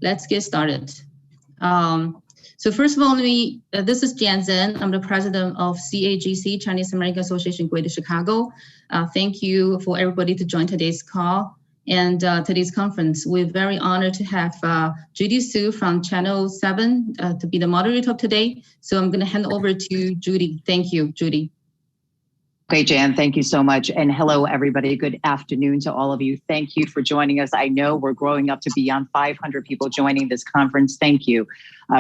Let's get started. So first of all, this is Jian Zhen. I'm the president of CAGC, Chinese American Association, Greater Chicago. Thank you for everybody to join today's call and today's conference. We're very honored to have Judy Chu from Channel 7 to be the moderator of today. So I'm going to hand over to Judy. Thank you, Judy. Okay, Jan, thank you so much. And hello, everybody. Good afternoon to all of you. Thank you for joining us. I know we're growing up to beyond 500 people joining this conference. Thank you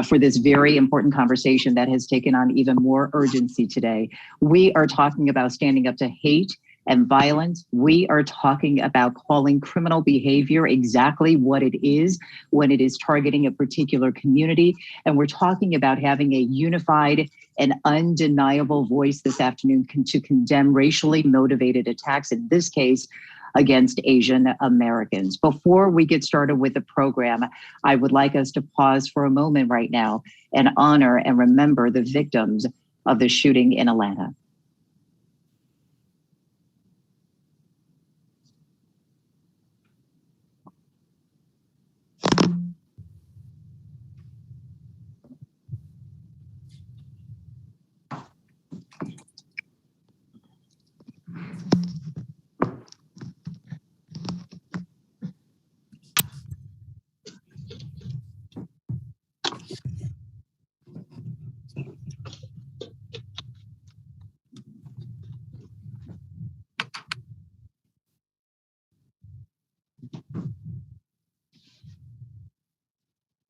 for this very important conversation that has taken on even more urgency today. We are talking about standing up to hate and violence. We are talking about calling criminal behavior exactly what it is when it is targeting a particular community. And we're talking about having a unified and undeniable voice this afternoon to condemn racially motivated attacks, in this case, against Asian Americans. Before we get started with the program, I would like us to pause for a moment right now and honor and remember the victims of the shooting in Atlanta.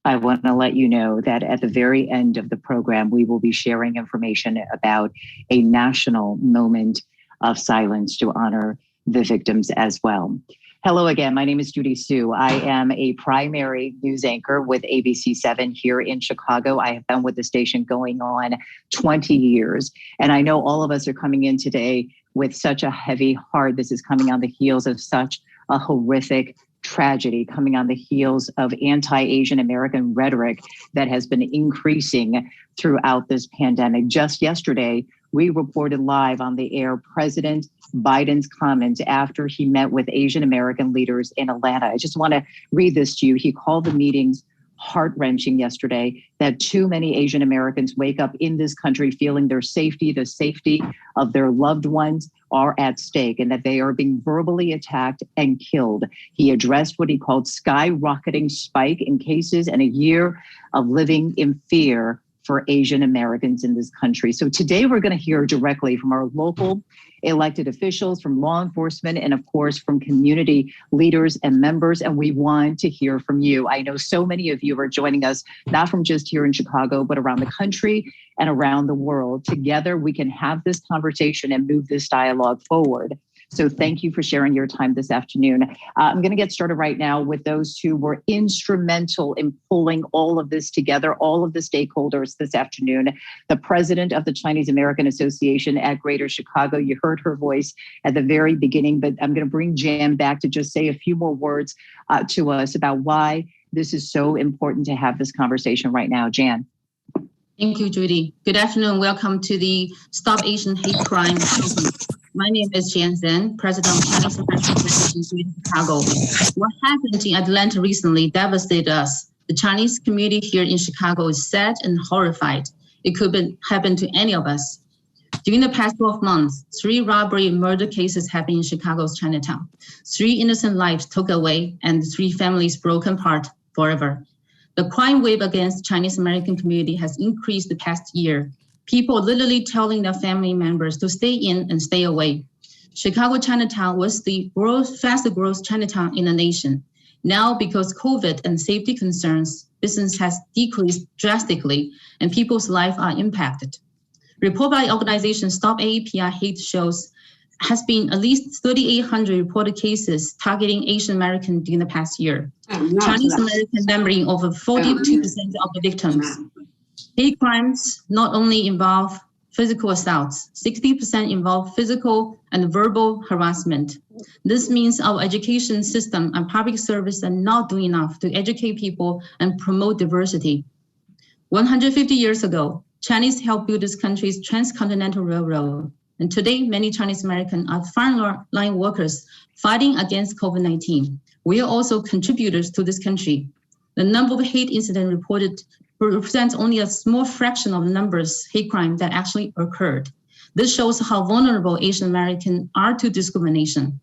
I want to let you know that at the very end of the program, we will be sharing information about a national moment of silence to honor the victims as well. Hello again, my name is Judy Chu. I am a primary news anchor with ABC7 here in Chicago. I have been with the station going on 20 years. And I know all of us are coming in today with such a heavy heart. This is coming on the heels of such a horrific tragedy, coming on the heels of anti-Asian American rhetoric that has been increasing throughout this pandemic. Just yesterday, we reported live on the air President Biden's comments after he met with Asian American leaders in Atlanta. I just want to read this to you. He called the meetings heart-wrenching yesterday, that too many Asian Americans wake up in this country feeling their safety, the safety of their loved ones are at stake, and that they are being verbally attacked and killed. He addressed what he called skyrocketing spike in cases and a year of living in fear for Asian Americans in this country. So today we're going to hear directly from our local elected officials, from law enforcement, and of course from community leaders and members. And we want to hear from you. I know so many of you are joining us, not from just here in Chicago, but around the country and around the world. Together, we can have this conversation and move this dialogue forward. So thank you for sharing your time this afternoon. I'm going to get started right now with those who were instrumental in pulling all of this together, all of the stakeholders this afternoon. The president of the Chinese American Association at Greater Chicago, you heard her voice at the very beginning, but I'm going to bring Jan back to just say a few more words to us about why this is so important to have this conversation right now. Jan. Thank you, Judy. Good afternoon. Welcome to the Stop Asian Hate Crime Conference. My name is Jian Zhen, president of Chinese American Association in Chicago. What happened in Atlanta recently devastated us. The Chinese community here in Chicago is sad and horrified. It could happen to any of us. During the past 12 months, 3 robbery and murder cases happened in Chicago's Chinatown. 3 innocent lives took away and 3 families broken apart forever. The crime wave against Chinese American community has increased the past year. People literally telling their family members to stay in and stay away. Chicago Chinatown was the fastest growth Chinatown in the nation. Now, because COVID and safety concerns, business has decreased drastically and people's lives are impacted. Report by organization Stop AAPI Hate shows has been at least 3,800 reported cases targeting Asian American during the past year. Chinese American numbering over 42% of the victims. Hate crimes not only involve physical assaults, 60% involve physical and verbal harassment. This means our education system and public service are not doing enough to educate people and promote diversity. 150 years ago, Chinese helped build this country's transcontinental railroad. And today, many Chinese Americans are frontline workers fighting against COVID-19. We are also contributors to this country. The number of hate incidents reported represents only a small fraction of the numbers hate crime that actually occurred. This shows how vulnerable Asian Americans are to discrimination.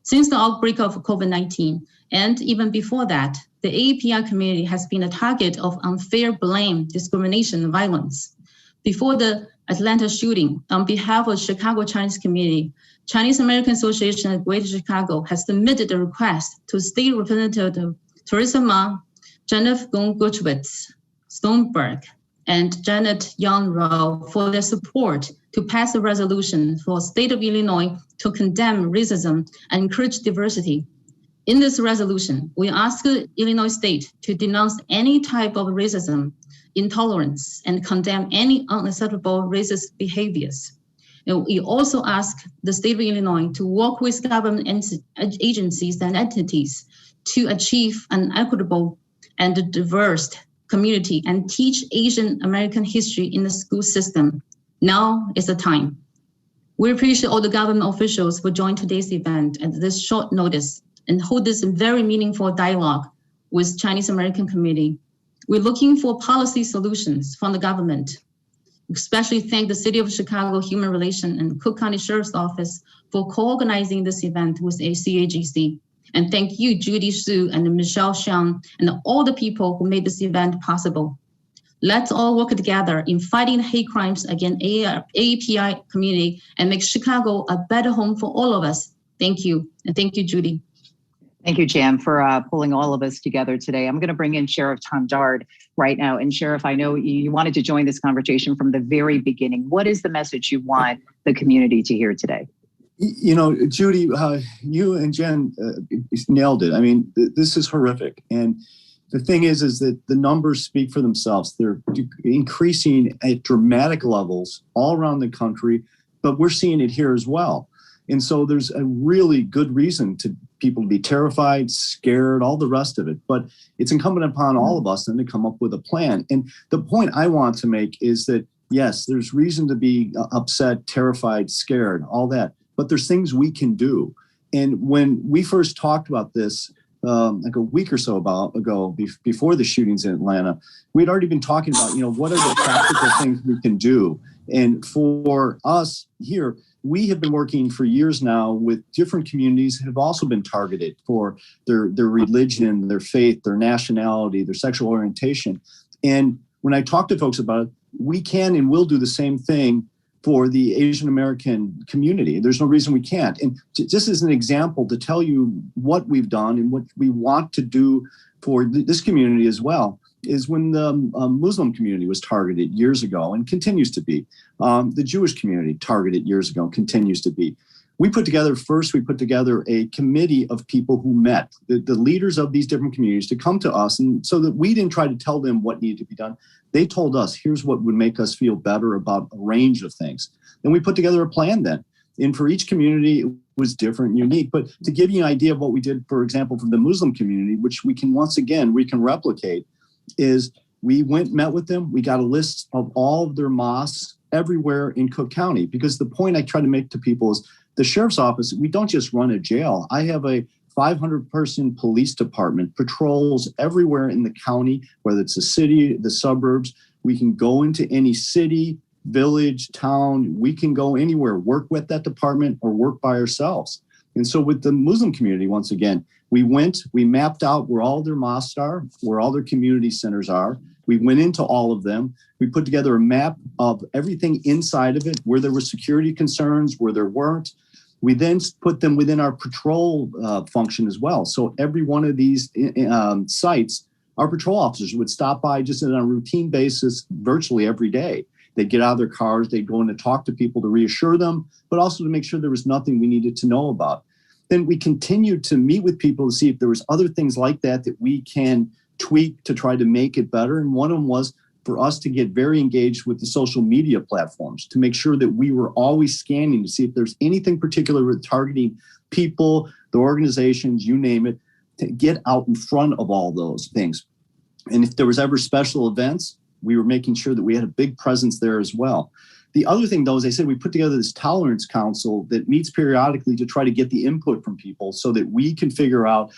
Since the outbreak of COVID-19, and even before that, the AAPI community has been a target of unfair blame, discrimination, and violence. Before the Atlanta shooting, on behalf of the Chicago Chinese community, Chinese American Association of Greater Chicago has submitted a request to State Representative Theresa Ma, Jennifer Gong-Gutschwitz, Stoneback, and Janet Young Raoul for their support to pass a resolution for the state of Illinois to condemn racism and encourage diversity. In this resolution, we ask the Illinois state to denounce any type of racism, intolerance, and condemn any unacceptable racist behaviors. And we also ask the state of Illinois to work with government agencies and entities to achieve an equitable and diverse community and teach Asian American history in the school system. Now is the time. We appreciate all the government officials for joining today's event at this short notice and hold this very meaningful dialogue with Chinese American community. We're looking for policy solutions from the government. Especially thank the City of Chicago Human Relations and Cook County Sheriff's Office for co-organizing this event with ACAGC. And thank you, Judy Chu and Michelle Xiang, and all the people who made this event possible. Let's all work together in fighting hate crimes against AAPI community and make Chicago a better home for all of us. Thank you. And thank you, Judy. Thank you, Jan, for pulling all of us together today. I'm going to bring in Sheriff Andrade right now. And Sheriff, I know you wanted to join this conversation from the very beginning. What is the message you want the community to hear today? You know, Judy, you and Jen nailed it. I mean, this is horrific. And the thing is that the numbers speak for themselves. They're increasing at dramatic levels all around the country, but we're seeing it here as well. And so there's a really good reason to people to be terrified, scared, all the rest of it. But it's incumbent upon all of us then to come up with a plan. And the point I want to make is that, yes, there's reason to be upset, terrified, scared, all that. But there's things we can do. And when we first talked about this, like a week or so ago, before the shootings in Atlanta, we'd already been talking about, what are the practical things we can do? And for us here, we have been working for years now with different communities who have also been targeted for their religion, their faith, their nationality, their sexual orientation. And when I talk to folks about it, we can and will do the same thing for the Asian American community. There's no reason we can't. And just as an example to tell you what we've done and what we want to do for this community as well is when the Muslim community was targeted years ago and continues to be. The Jewish community targeted years ago and continues to be. We put together a committee of people who met, the leaders of these different communities to come to us, and so that we didn't try to tell them what needed to be done. They told us, here's what would make us feel better about a range of things. Then we put together a plan then. And for each community, it was different and unique. But to give you an idea of what we did, for example, for the Muslim community, which we can replicate, is we met with them. We got a list of all of their mosques everywhere in Cook County, because the point I try to make to people is the sheriff's office, we don't just run a jail. I have a 500-person police department, patrols everywhere in the county, whether it's the city, the suburbs. We can go into any city, village, town. We can go anywhere, work with that department or work by ourselves. And so with the Muslim community, once again, we mapped out where all their mosques are, where all their community centers are. We went into all of them. We put together a map of everything inside of it, where there were security concerns, where there weren't. We then put them within our patrol function as well. So every one of these sites, our patrol officers would stop by just on a routine basis virtually every day. They'd get out of their cars, they'd go in to talk to people to reassure them, but also to make sure there was nothing we needed to know about. Then we continued to meet with people to see if there was other things like that we can tweak to try to make it better. And one of them was for us to get very engaged with the social media platforms to make sure that we were always scanning to see if there's anything particular with targeting people, the organizations, you name it, to get out in front of all those things. And if there was ever special events, we were making sure that we had a big presence there as well. The other thing, though, is I said we put together this tolerance council that meets periodically to try to get the input from people so that we can figure out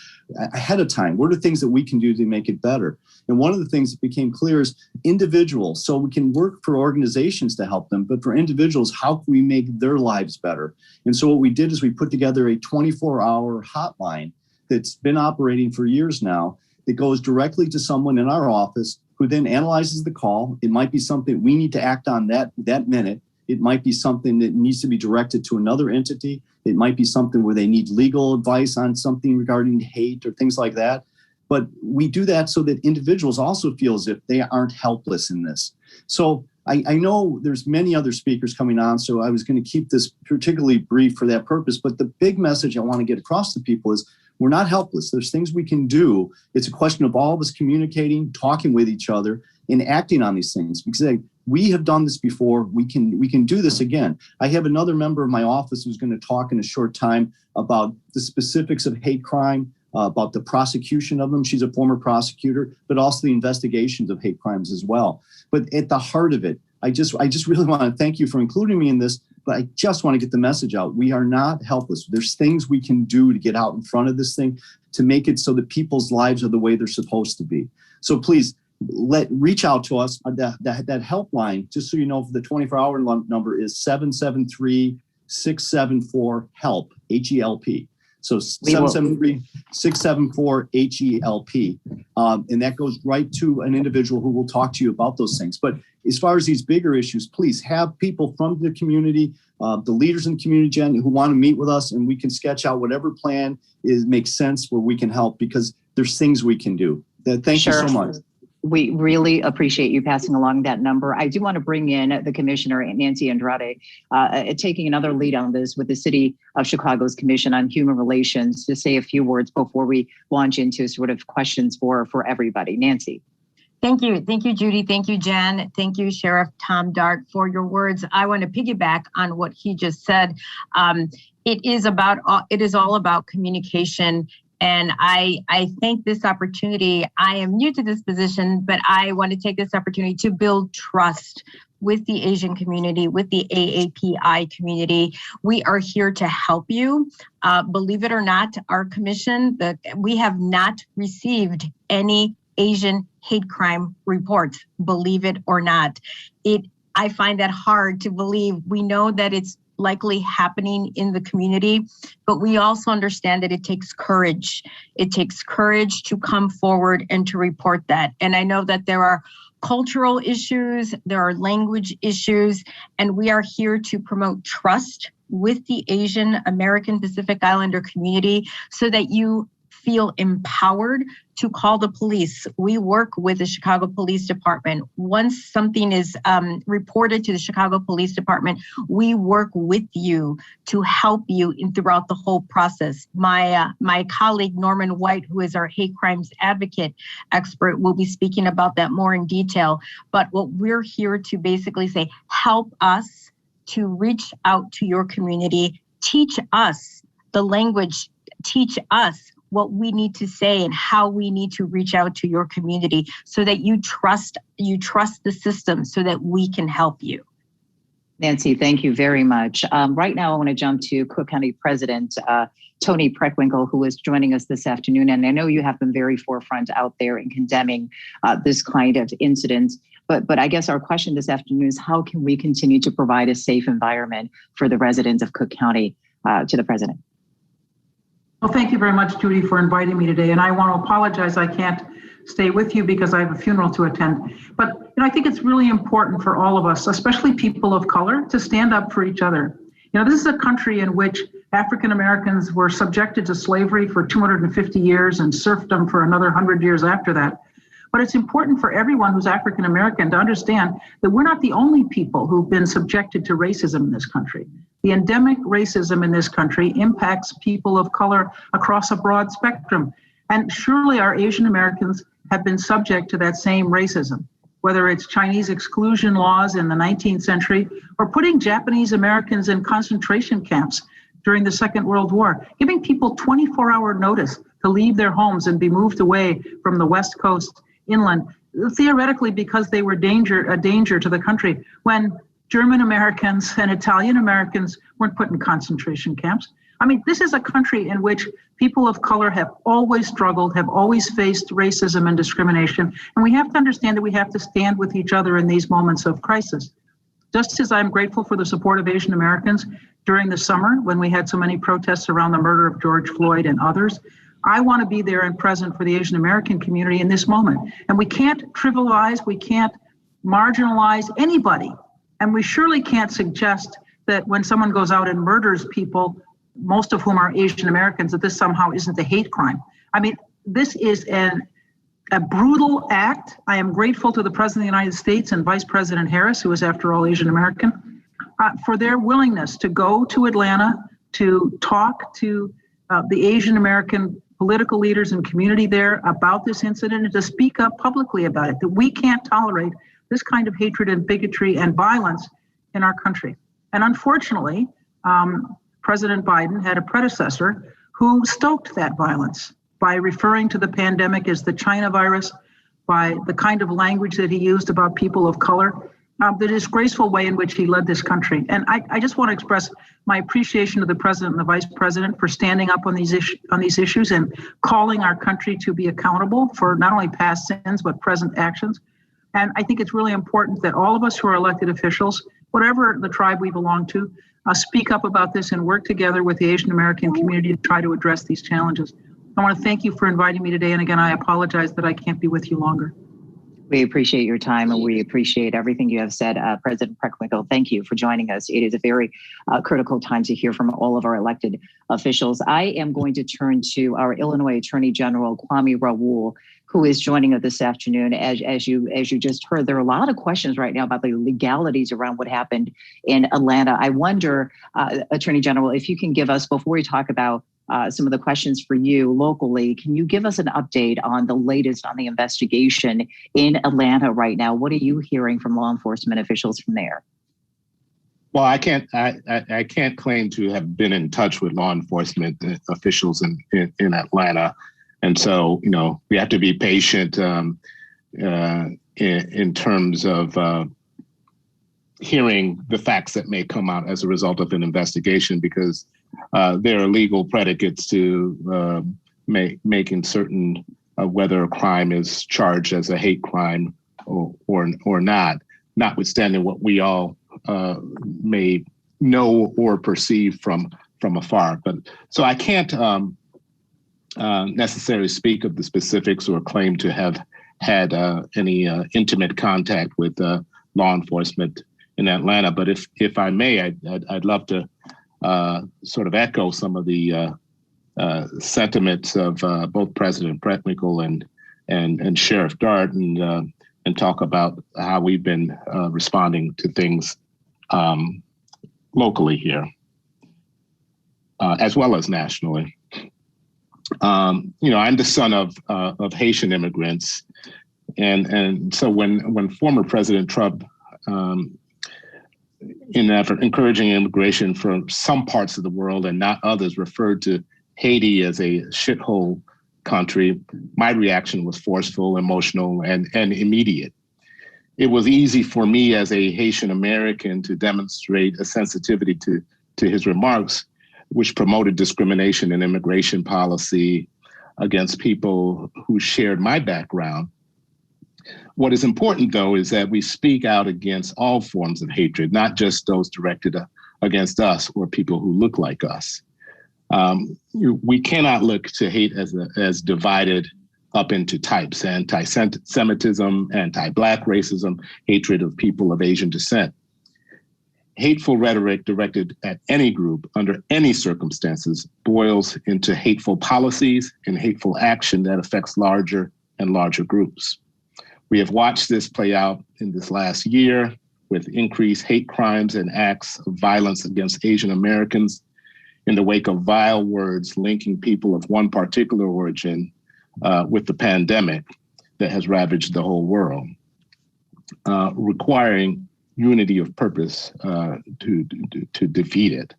ahead of time what are things that we can do to make it better. And one of the things that became clear is individuals. So we can work for organizations to help them, but for individuals, how can we make their lives better? And so what we did is we put together a 24-hour hotline that's been operating for years now that goes directly to someone in our office who then analyzes the call. It might be something we need to act on that minute. It might be something that needs to be directed to another entity. It might be something where they need legal advice on something regarding hate or things like that. But we do that so that individuals also feel as if they aren't helpless in this. So I know there's many other speakers coming on, so I was going to keep this particularly brief for that purpose. But the big message I want to get across to people is we're not helpless. There's things we can do. It's a question of all of us communicating, talking with each other, and acting on these things. Because we have done this before. We can do this again. I have another member of my office who's going to talk in a short time about the specifics of hate crime, about the prosecution of them. She's a former prosecutor, but also the investigations of hate crimes as well. But at the heart of it, I just really want to thank you for including me in this. But I just want to get the message out. We are not helpless. There's things we can do to get out in front of this thing to make it so that people's lives are the way they're supposed to be. So please reach out to us. That helpline, just so you know, for the 24-hour number is 773-674-HELP, H-E-L-P. So 773-674-HELP. And that goes right to an individual who will talk to you about those things. But as far as these bigger issues, please have people from the community, the leaders in the community, Jen, who want to meet with us, and we can sketch out whatever plan makes sense where we can help, because there's things we can do. Thank you so much. We really appreciate you passing along that number. I do want to bring in the Commissioner, Nancy Andrade, taking another lead on this with the City of Chicago's Commission on Human Relations, to say a few words before we launch into sort of questions for everybody. Nancy. Thank you. Thank you, Judy. Thank you, Jen. Thank you, Sheriff Tom Dart, for your words. I want to piggyback on what he just said. It is all about communication. And I think this opportunity, I am new to this position, but I want to take this opportunity to build trust with the Asian community, with the AAPI community. We are here to help you. Believe it or not, our commission, we have not received any Asian hate crime reports, believe it or not. I find that hard to believe. We know that it's likely happening in the community, but we also understand that it takes courage. It takes courage to come forward and to report that. And I know that there are cultural issues, there are language issues, and we are here to promote trust with the Asian American Pacific Islander community so that you feel empowered to call the police. We work with the Chicago Police Department. Once something is reported to the Chicago Police Department, we work with you to help you throughout the whole process. My colleague, Norman White, who is our hate crimes advocate expert, will be speaking about that more in detail. But what we're here to basically say, help us to reach out to your community, teach us the language, teach us what we need to say and how we need to reach out to your community so that you trust the system so that we can help you. Nancy, thank you very much. Right now, I want to jump to Cook County President Toni Prechwinkle, who is joining us this afternoon. And I know you have been very forefront out there in condemning this kind of incident. But I guess our question this afternoon is, how can we continue to provide a safe environment for the residents of Cook County? To the President. Well, thank you very much, Judy, for inviting me today. And I want to apologize I can't stay with you because I have a funeral to attend. But I think it's really important for all of us, especially people of color, to stand up for each other. This is a country in which African Americans were subjected to slavery for 250 years and serfdom for another 100 years after that. But it's important for everyone who's African American to understand that we're not the only people who've been subjected to racism in this country. The endemic racism in this country impacts people of color across a broad spectrum. And surely our Asian Americans have been subject to that same racism, whether it's Chinese exclusion laws in the 19th century or putting Japanese Americans in concentration camps during the Second World War, giving people 24-hour notice to leave their homes and be moved away from the West Coast inland, theoretically because they were a danger to the country, when German Americans and Italian Americans weren't put in concentration camps. I mean, this is a country in which people of color have always struggled, have always faced racism and discrimination. And we have to understand that we have to stand with each other in these moments of crisis. Just as I'm grateful for the support of Asian Americans during the summer when we had so many protests around the murder of George Floyd and others, I want to be there and present for the Asian American community in this moment. And we can't trivialize, we can't marginalize anybody. And we surely can't suggest that when someone goes out and murders people, most of whom are Asian Americans, that this somehow isn't a hate crime. I mean, this is a brutal act. I am grateful to the President of the United States and Vice President Harris, who is after all Asian American, for their willingness to go to Atlanta to talk to the Asian American political leaders and community there about this incident and to speak up publicly about it, that we can't tolerate this kind of hatred and bigotry and violence in our country. And unfortunately, President Biden had a predecessor who stoked that violence by referring to the pandemic as the China virus, by the kind of language that he used about people of color, the disgraceful way in which he led this country. And I just want to express my appreciation to the President and the Vice President for standing up on these issues and calling our country to be accountable for not only past sins, but present actions. And I think it's really important that all of us who are elected officials, whatever the tribe we belong to, speak up about this and work together with the Asian American community to try to address these challenges. I want to thank you for inviting me today. And again, I apologize that I can't be with you longer. We appreciate your time and we appreciate everything you have said. President Prechwinkle, thank you for joining us. It is a very critical time to hear from all of our elected officials. I am going to turn to our Illinois Attorney General, Kwame Raoul, who is joining us this afternoon. As you just heard, there are a lot of questions right now about the legalities around what happened in Atlanta. I wonder, Attorney General, if you can give us, before we talk about some of the questions for you locally, can you give us an update on the latest on the investigation in Atlanta right now? What are you hearing from law enforcement officials from there? Well, I can't claim to have been in touch with law enforcement officials in Atlanta. And so, you know, we have to be patient in terms of hearing the facts that may come out as a result of an investigation, because there are legal predicates to making certain whether a crime is charged as a hate crime or not, notwithstanding what we all may know or perceive from afar. But so I can't necessarily speak of the specifics or claim to have had any intimate contact with law enforcement in Atlanta. But if I may, I'd love to sort of echo some of the sentiments of both President Prechwinkle and Sheriff Dart and talk about how we've been responding to things locally here, as well as nationally. You know, I'm the son of Haitian immigrants, and so when former President Trump, in an effort encouraging immigration from some parts of the world and not others, referred to Haiti as a shithole country, my reaction was forceful, emotional, and immediate. It was easy for me as a Haitian American to demonstrate a sensitivity to his remarks, which promoted discrimination in immigration policy against people who shared my background. What is important, though, is that we speak out against all forms of hatred, not just those directed against us or people who look like us. We cannot look to hate as divided up into types: anti-Semitism, anti-Black racism, hatred of people of Asian descent. Hateful rhetoric directed at any group under any circumstances boils into hateful policies and hateful action that affects larger and larger groups. We have watched this play out in this last year with increased hate crimes and acts of violence against Asian Americans in the wake of vile words linking people of one particular origin with the pandemic that has ravaged the whole world, requiring unity of purpose to defeat it.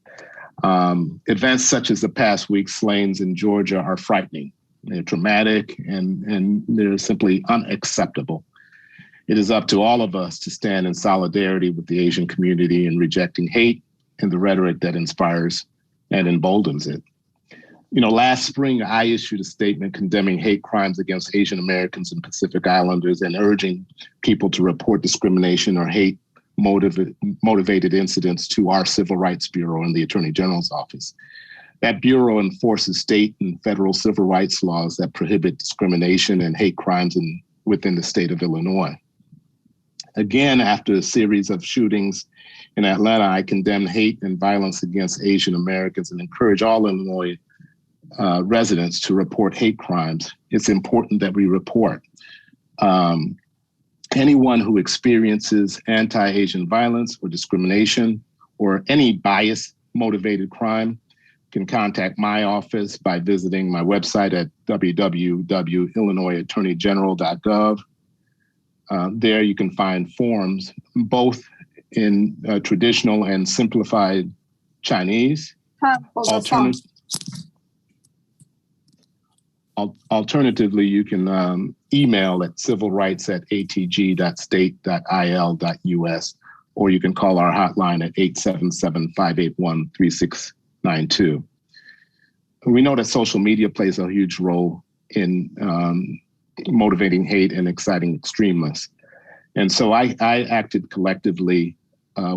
Events such as the past week's slayings in Georgia are frightening. They're traumatic and they're simply unacceptable. It is up to all of us to stand in solidarity with the Asian community in rejecting hate and the rhetoric that inspires and emboldens it. You know, last spring, I issued a statement condemning hate crimes against Asian Americans and Pacific Islanders and urging people to report discrimination or hate motivated incidents to our Civil Rights Bureau and the Attorney General's office. That bureau enforces state and federal civil rights laws that prohibit discrimination and hate crimes within the state of Illinois. Again, after a series of shootings in Atlanta, I condemn hate and violence against Asian Americans and encourage all Illinois residents to report hate crimes. It's important that we report. Anyone who experiences anti-Asian violence or discrimination or any bias-motivated crime can contact my office by visiting my website at www.illinoisattorneygeneral.gov. There you can find forms, both in traditional and simplified Chinese. Alternatively, you can email at civilrights@atg.state.il.us, or you can call our hotline at 877-581-3692. We know that social media plays a huge role in motivating hate and exciting extremists. And so I acted collectively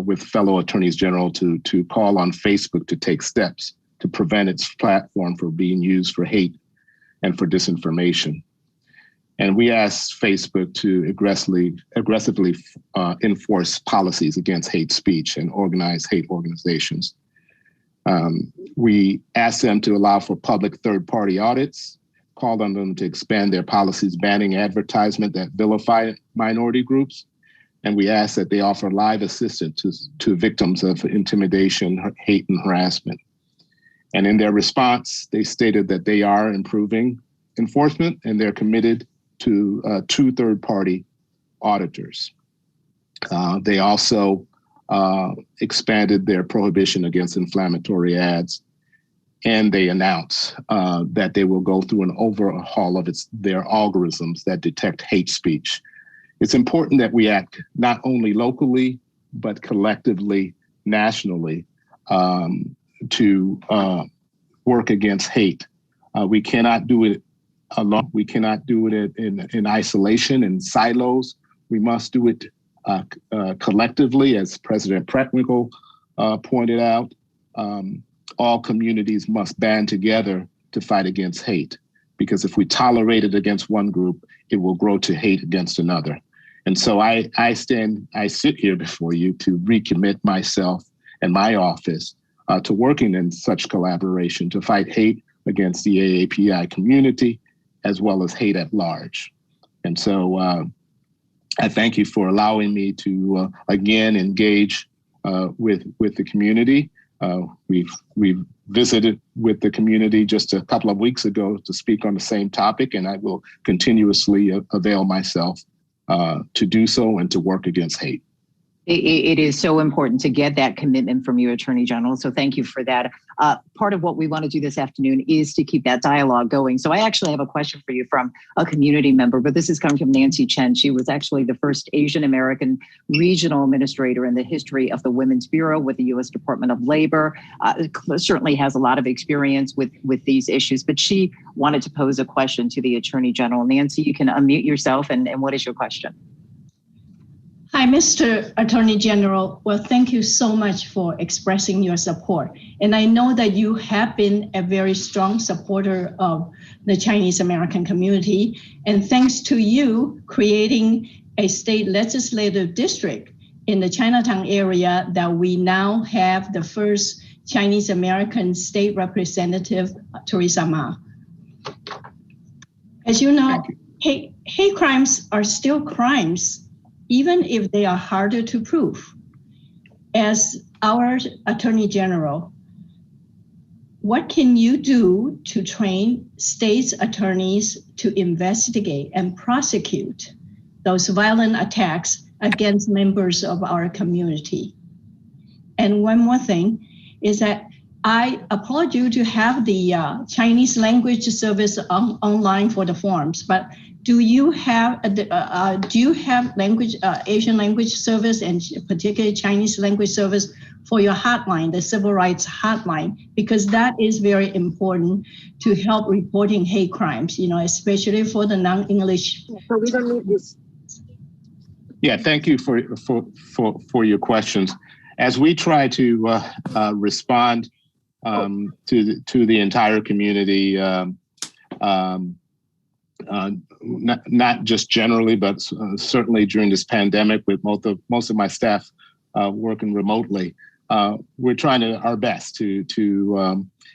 with fellow attorneys general to call on Facebook to take steps to prevent its platform from being used for hate and for disinformation. And we asked Facebook to aggressively enforce policies against hate speech and organize hate organizations. We asked them to allow for public third-party audits, called on them to expand their policies banning advertisement that vilify minority groups, and we asked that they offer live assistance to victims of intimidation, hate, and harassment. And in their response, they stated that they are improving enforcement and they're committed to 2 third-party auditors. They also expanded their prohibition against inflammatory ads, and they announced that they will go through an overhaul of their algorithms that detect hate speech. It's important that we act not only locally, but collectively, nationally, to work against hate. We cannot do it alone. We cannot do it in isolation, in silos. We must do it collectively, as President Prechwinkle pointed out. All communities must band together to fight against hate, because if we tolerate it against one group, it will grow to hate against another. And so I sit here before you to recommit myself and my office to working in such collaboration to fight hate against the AAPI community, as well as hate at large. And so I thank you for allowing me to again engage with the community. We've visited with the community just a couple of weeks ago to speak on the same topic, and I will continuously avail myself to do so and to work against hate. It is so important to get that commitment from your Attorney General. So thank you for that. Part of what we want to do this afternoon is to keep that dialogue going. So I actually have a question for you from a community member, but this is coming from Nancy Chen. She was actually the first Asian American regional administrator in the history of the Women's Bureau with the U.S. Department of Labor. Certainly has a lot of experience with these issues, but she wanted to pose a question to the Attorney General. Nancy, you can unmute yourself, and what is your question? Hi, Mr. Attorney General. Well, thank you so much for expressing your support. And I know that you have been a very strong supporter of the Chinese American community. And thanks to you creating a state legislative district in the Chinatown area, that we now have the first Chinese American state representative, Theresa Ma. As you know, hate crimes are still crimes, even if they are harder to prove. As our Attorney General, what can you do to train states' attorneys to investigate and prosecute those violent attacks against members of our community? And one more thing is that I applaud you to have the Chinese language service online for the forms, but do you have language Asian language service and particularly Chinese language service for your hotline, the civil rights hotline? Because that is very important to help reporting hate crimes, especially for the non-English. So we don't need this. Yeah, thank you for your questions. As we try to respond to the entire community, not just generally, but certainly during this pandemic, with most of my staff working remotely, we're trying our best to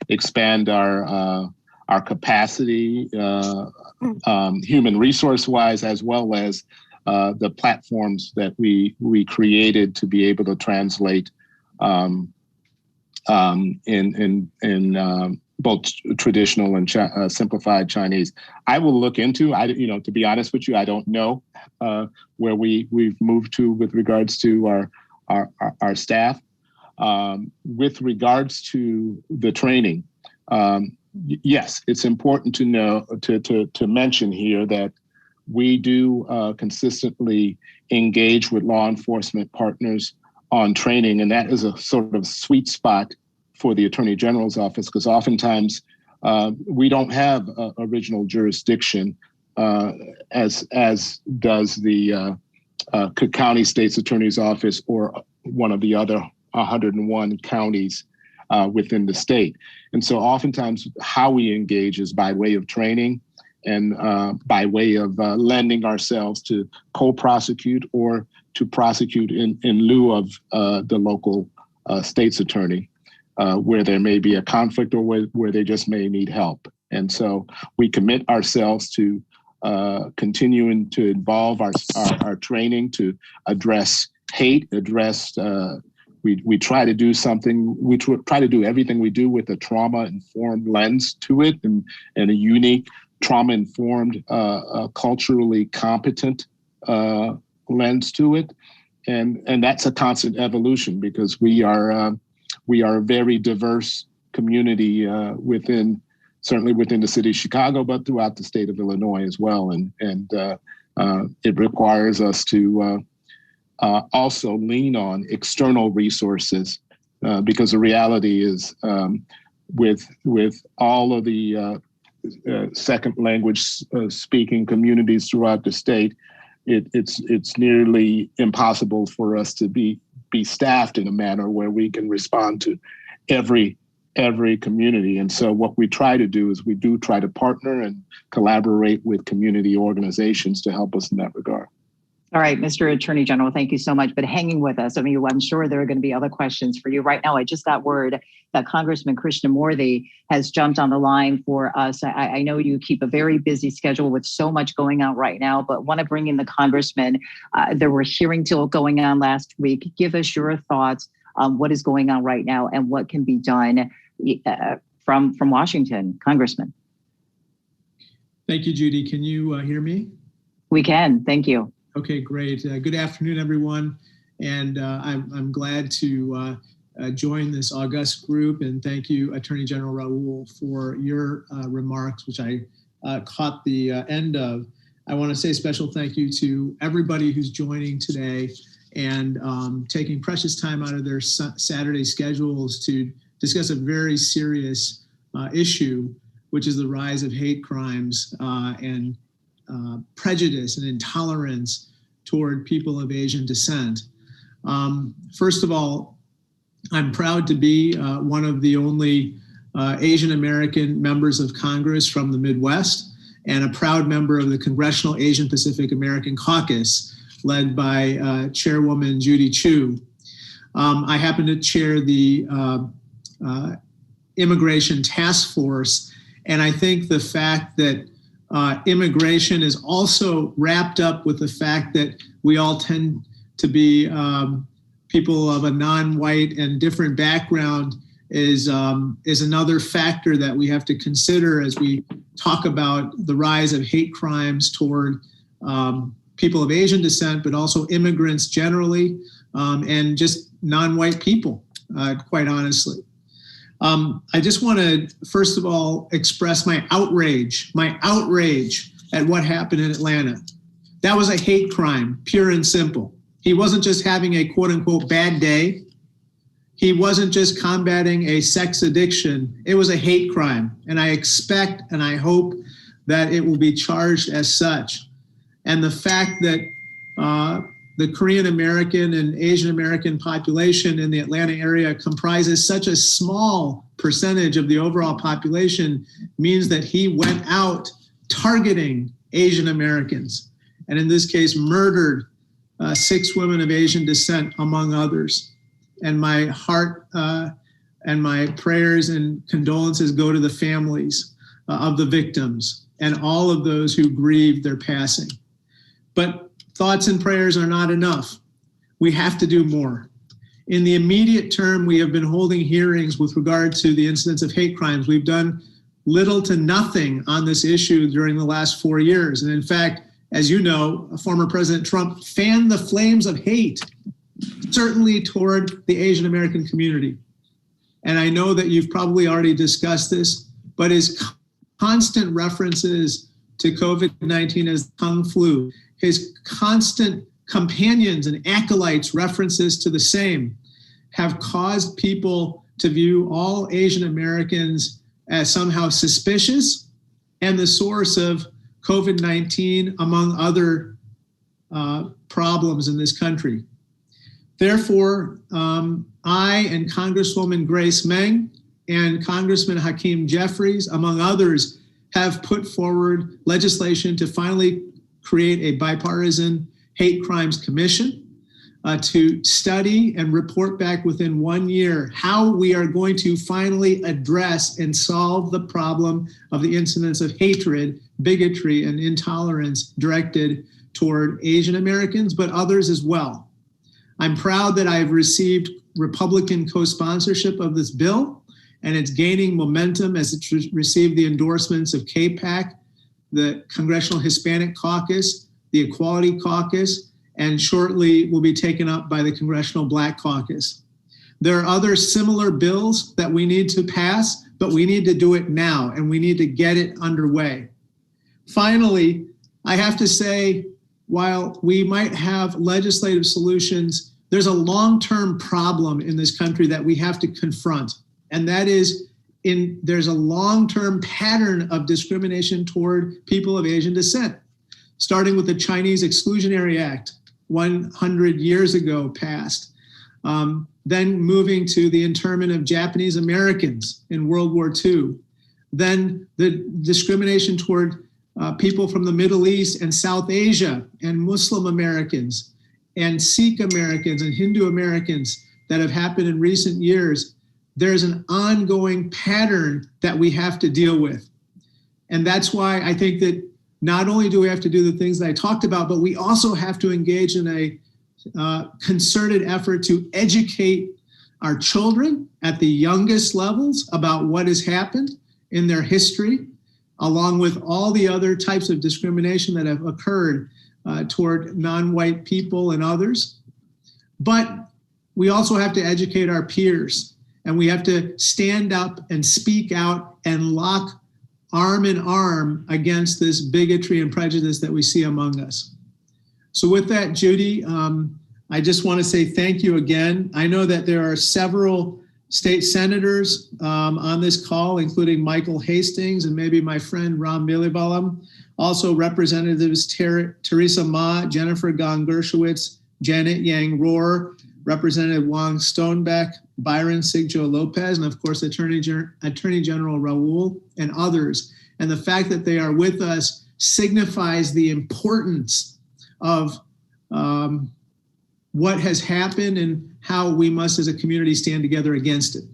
expand our capacity, human resource wise, as well as the platforms that we created to be able to translate in both traditional and simplified Chinese. I will look into. To be honest with you, I don't know where we've moved to with regards to our staff. With regards to the training, yes, it's important to know to mention here that we do consistently engage with law enforcement partners on training, and that is a sort of sweet spot for the Attorney General's office, because oftentimes we don't have original jurisdiction as does the Cook County State's Attorney's Office or one of the other 101 counties within the state. And so oftentimes how we engage is by way of training and by way of lending ourselves to co-prosecute or to prosecute in lieu of the local state's attorney. Where there may be a conflict or where they just may need help. And so we commit ourselves to continuing to involve our training to address hate, we try to do something, we try to do everything we do with a trauma-informed lens to it and a unique trauma-informed, culturally competent lens to it. And that's a constant evolution because we are a very diverse community certainly within the city of Chicago, but throughout the state of Illinois as well. And it requires us to also lean on external resources because the reality is with all of the second language speaking communities throughout the state, it's nearly impossible for us to be staffed in a manner where we can respond to every community. And so what we try to do is we do try to partner and collaborate with community organizations to help us in that regard. All right, Mr. Attorney General, thank you so much. But hanging with us, I'm sure there are going to be other questions for you. Right now, I just got word that Congressman Krishnamoorthy has jumped on the line for us. I know you keep a very busy schedule with so much going on right now, but want to bring in the Congressman. There were hearings going on last week. Give us your thoughts on what is going on right now and what can be done from Washington. Congressman. Thank you, Judy. Can you hear me? We can. Thank you. Okay, great. Good afternoon, everyone. And I'm glad to join this august group. And thank you, Attorney General Raoul, for your remarks, which I caught the end of. I want to say a special thank you to everybody who's joining today and taking precious time out of their Saturday schedules to discuss a very serious issue, which is the rise of hate crimes and prejudice and intolerance toward people of Asian descent. First of all, I'm proud to be one of the only Asian American members of Congress from the Midwest and a proud member of the Congressional Asian Pacific American Caucus led by Chairwoman Judy Chu. I happen to chair the Immigration Task Force, and I think the fact that immigration is also wrapped up with the fact that we all tend to be people of a non-white and different background is another factor that we have to consider as we talk about the rise of hate crimes toward people of Asian descent, but also immigrants generally, and just non-white people, quite honestly. I just want to, first of all, express my outrage at what happened in Atlanta. That was a hate crime, pure and simple. He wasn't just having a quote unquote bad day. He wasn't just combating a sex addiction. It was a hate crime. And I expect and I hope that it will be charged as such. And the fact that the Korean American and Asian American population in the Atlanta area comprises such a small percentage of the overall population means that he went out targeting Asian Americans, and in this case murdered 6 women of Asian descent, among others. And my heart and my prayers and condolences go to the families of the victims and all of those who grieved their passing. But thoughts and prayers are not enough. We have to do more. In the immediate term, we have been holding hearings with regard to the incidents of hate crimes. We've done little to nothing on this issue during the last 4 years. And in fact, as you know, former President Trump fanned the flames of hate, certainly toward the Asian American community. And I know that you've probably already discussed this, but his constant references to COVID-19 as Kung flu, his constant companions and acolytes references to the same, have caused people to view all Asian Americans as somehow suspicious and the source of COVID-19, among other problems in this country. Therefore, I and Congresswoman Grace Meng and Congressman Hakeem Jeffries, among others, have put forward legislation to finally create a bipartisan hate crimes commission to study and report back within 1 year how we are going to finally address and solve the problem of the incidents of hatred, bigotry, and intolerance directed toward Asian Americans, but others as well. I'm proud that I've received Republican co-sponsorship of this bill, and it's gaining momentum as it received the endorsements of KPAC, the Congressional Hispanic Caucus, the Equality Caucus, and shortly will be taken up by the Congressional Black Caucus. There are other similar bills that we need to pass, but we need to do it now, and we need to get it underway. Finally, I have to say, while we might have legislative solutions, there's a long-term problem in this country that we have to confront, and that is there's a long-term pattern of discrimination toward people of Asian descent, starting with the Chinese Exclusionary Act 100 years ago passed, then moving to the internment of Japanese Americans in World War II, then the discrimination toward people from the Middle East and South Asia and Muslim Americans and Sikh Americans and Hindu Americans that have happened in recent years. There's an ongoing pattern that we have to deal with. And that's why I think that not only do we have to do the things that I talked about, but we also have to engage in a concerted effort to educate our children at the youngest levels about what has happened in their history, along with all the other types of discrimination that have occurred toward non-white people and others. But we also have to educate our peers, and we have to stand up and speak out and lock arm in arm against this bigotry and prejudice that we see among us. So with that, Judy, I just want to say thank you again. I know that there are several state senators on this call, including Michael Hastings and maybe my friend Ram Bilibalam. Also Representatives Theresa Ma, Jennifer Gong Gershowitz, Janet Yang Rohr, Representative Wang Stoneback, Byron Sigjo Lopez, and of course Attorney General Raoul and others. And the fact that they are with us signifies the importance of what has happened and how we must as a community stand together against it.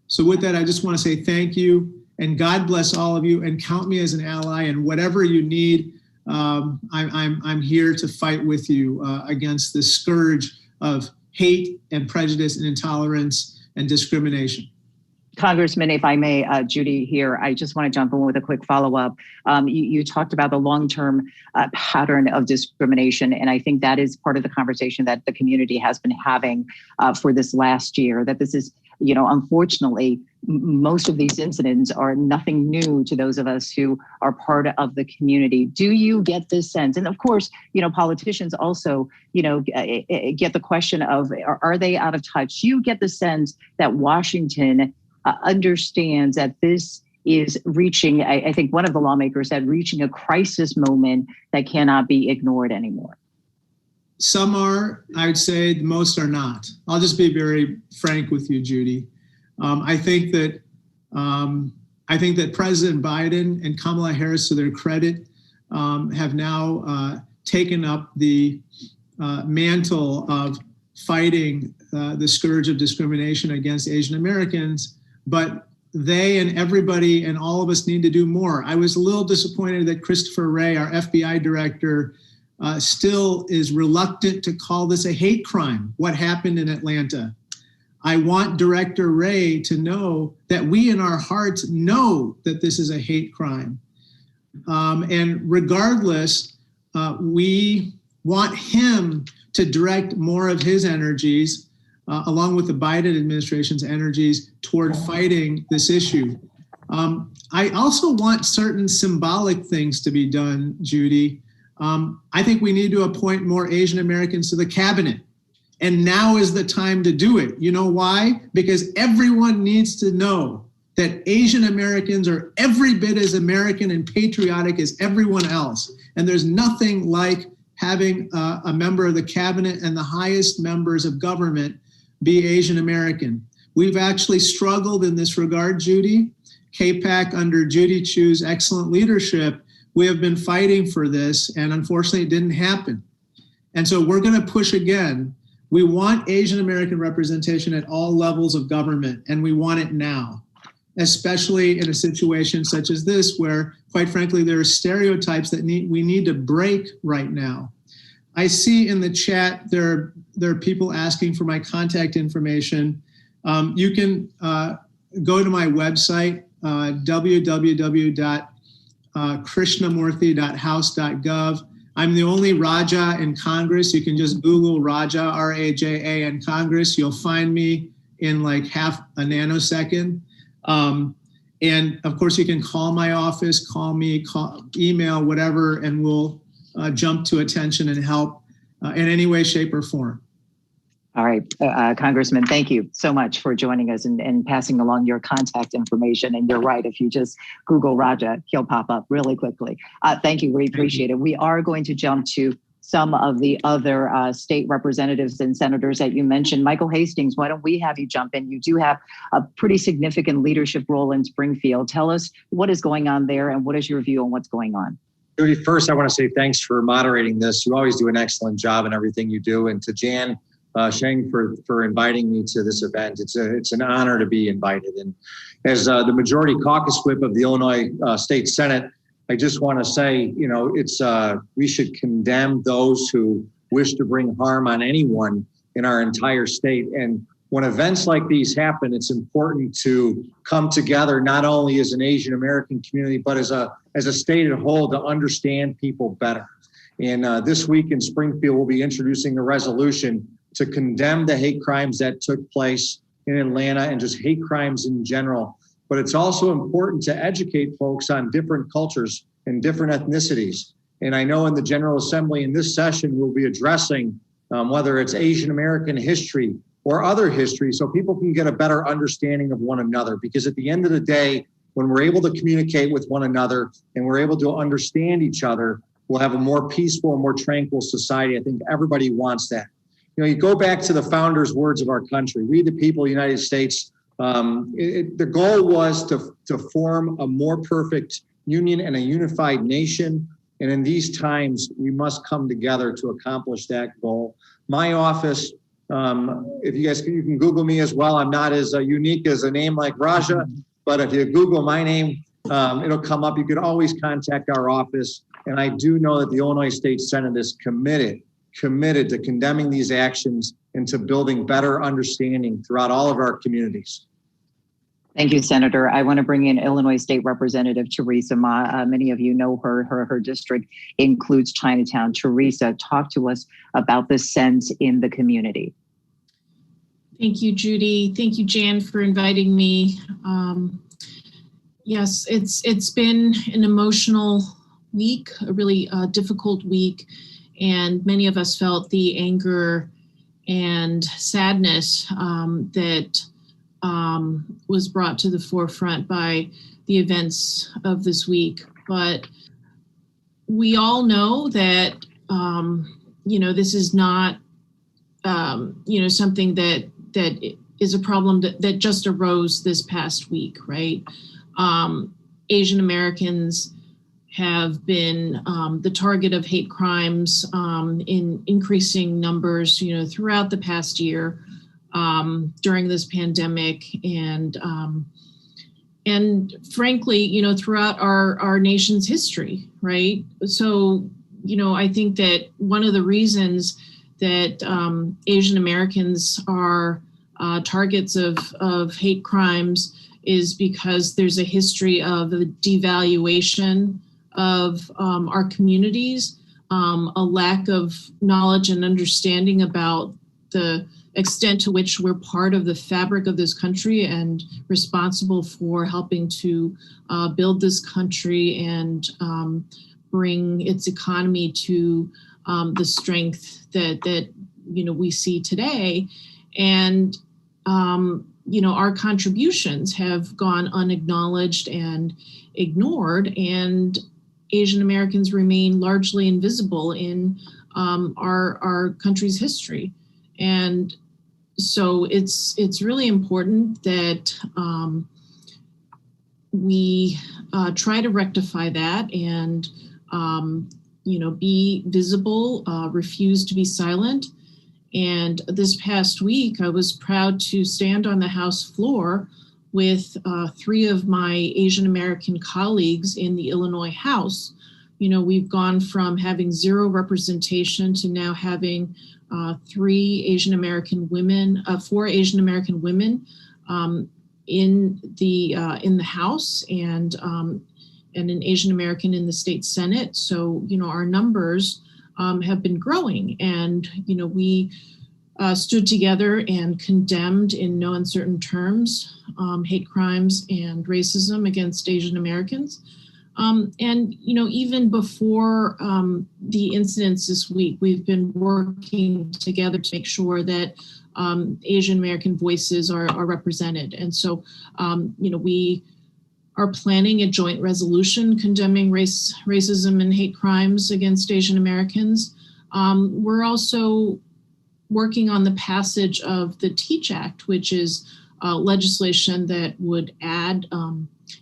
So with that, I just want to say thank you and God bless all of you and count me as an ally, and whatever you need, I'm here to fight with you against this scourge of hate and prejudice and intolerance and discrimination. Congressman, if I may, Judy here, I just want to jump in with a quick follow-up. You talked about the long-term pattern of discrimination, and I think that is part of the conversation that the community has been having for this last year, that this is, unfortunately, most of these incidents are nothing new to those of us who are part of the community. Do you get this sense? And of course, politicians also, get the question of, are they out of touch? You get the sense that Washington understands that this is reaching, I think one of the lawmakers said, reaching a crisis moment that cannot be ignored anymore. Some are, I would say most are not. I'll just be very frank with you, Judy. I think that President Biden and Kamala Harris, to their credit, have now taken up the mantle of fighting the scourge of discrimination against Asian Americans, but they and everybody and all of us need to do more. I was a little disappointed that Christopher Wray, our FBI director, still is reluctant to call this a hate crime, what happened in Atlanta. I want Director Wray to know that we in our hearts know that this is a hate crime. And regardless, we want him to direct more of his energies, along with the Biden administration's energies, toward fighting this issue. I also want certain symbolic things to be done, Judy. I think we need to appoint more Asian Americans to the cabinet. And now is the time to do it. You know why? Because everyone needs to know that Asian Americans are every bit as American and patriotic as everyone else. And there's nothing like having a member of the cabinet and the highest members of government be Asian American. We've actually struggled in this regard, Judy. KPAC, under Judy Chu's excellent leadership, we have been fighting for this, and unfortunately it didn't happen. And so we're going to push again. We want Asian American representation at all levels of government, and we want it now, especially in a situation such as this, where, quite frankly, there are stereotypes that we need to break right now. I see in the chat there are people asking for my contact information. You can go to my website, www.krishnamoorthy.house.gov. I'm the only Raja in Congress. You can just Google Raja, R-A-J-A, in Congress. You'll find me in like half a nanosecond. And of course, you can call my office, call me, email, whatever, and we'll jump to attention and help in any way, shape, or form. All right, Congressman, thank you so much for joining us and passing along your contact information. And you're right, if you just Google Raja, he'll pop up really quickly. Thank you, we appreciate it. We are going to jump to some of the other state representatives and senators that you mentioned. Michael Hastings, why don't we have you jump in? You do have a pretty significant leadership role in Springfield. Tell us what is going on there and what is your view on what's going on? Judy, first, I want to say thanks for moderating this. You always do an excellent job in everything you do. And to Jan Sheng for inviting me to this event. It's an honor to be invited. And as the majority caucus whip of the Illinois State Senate, I just want to say, we should condemn those who wish to bring harm on anyone in our entire state. And when events like these happen, it's important to come together, not only as an Asian American community, but as a state as a whole, to understand people better. And this week in Springfield, we'll be introducing a resolution to condemn the hate crimes that took place in Atlanta and just hate crimes in general. But it's also important to educate folks on different cultures and different ethnicities. And I know in the General Assembly in this session, we'll be addressing whether it's Asian American history or other history, so people can get a better understanding of one another. Because at the end of the day, when we're able to communicate with one another and we're able to understand each other, we'll have a more peaceful and more tranquil society. I think everybody wants that. You go back to the founders' words of our country. We, the people of the United States, the goal was to form a more perfect union and a unified nation. And in these times, we must come together to accomplish that goal. My office, if you can Google me as well. I'm not as unique as a name like Raja, but if you Google my name, it'll come up. You can always contact our office. And I do know that the Illinois State Senate is committed to condemning these actions and to building better understanding throughout all of our communities. Thank you, Senator. I want to bring in Illinois State Representative Theresa. Many of you know her district includes Chinatown. Theresa, talk to us about the sense in the community. Thank you, Judy. Thank you, Jan, for inviting me. Yes, it's been an emotional week, a really difficult week, and many of us felt the anger and sadness that was brought to the forefront by the events of this week. But we all know that this is not something that is a problem that just arose this past week, right? Asian Americans have been the target of hate crimes in increasing numbers, throughout the past year during this pandemic, and frankly, throughout our nation's history, right? So, I think that one of the reasons that Asian Americans are targets of hate crimes is because there's a history of the devaluation of our communities, a lack of knowledge and understanding about the extent to which we're part of the fabric of this country and responsible for helping to build this country and bring its economy to the strength that we see today. And our contributions have gone unacknowledged and ignored, and Asian Americans remain largely invisible in our country's history. And so it's really important that we try to rectify that and be visible, refuse to be silent. And this past week, I was proud to stand on the House floor with 3 of my Asian American colleagues in the Illinois House. We've gone from having 0 representation to now having 4 Asian American women in the House and an Asian American in the state Senate. So, our numbers have been growing, and we stood together and condemned in no uncertain terms hate crimes and racism against Asian Americans. And even before the incidents this week, we've been working together to make sure that Asian American voices are represented. And so, we are planning a joint resolution condemning racism and hate crimes against Asian Americans. We're also working on the passage of the TEACH Act, which is legislation that would add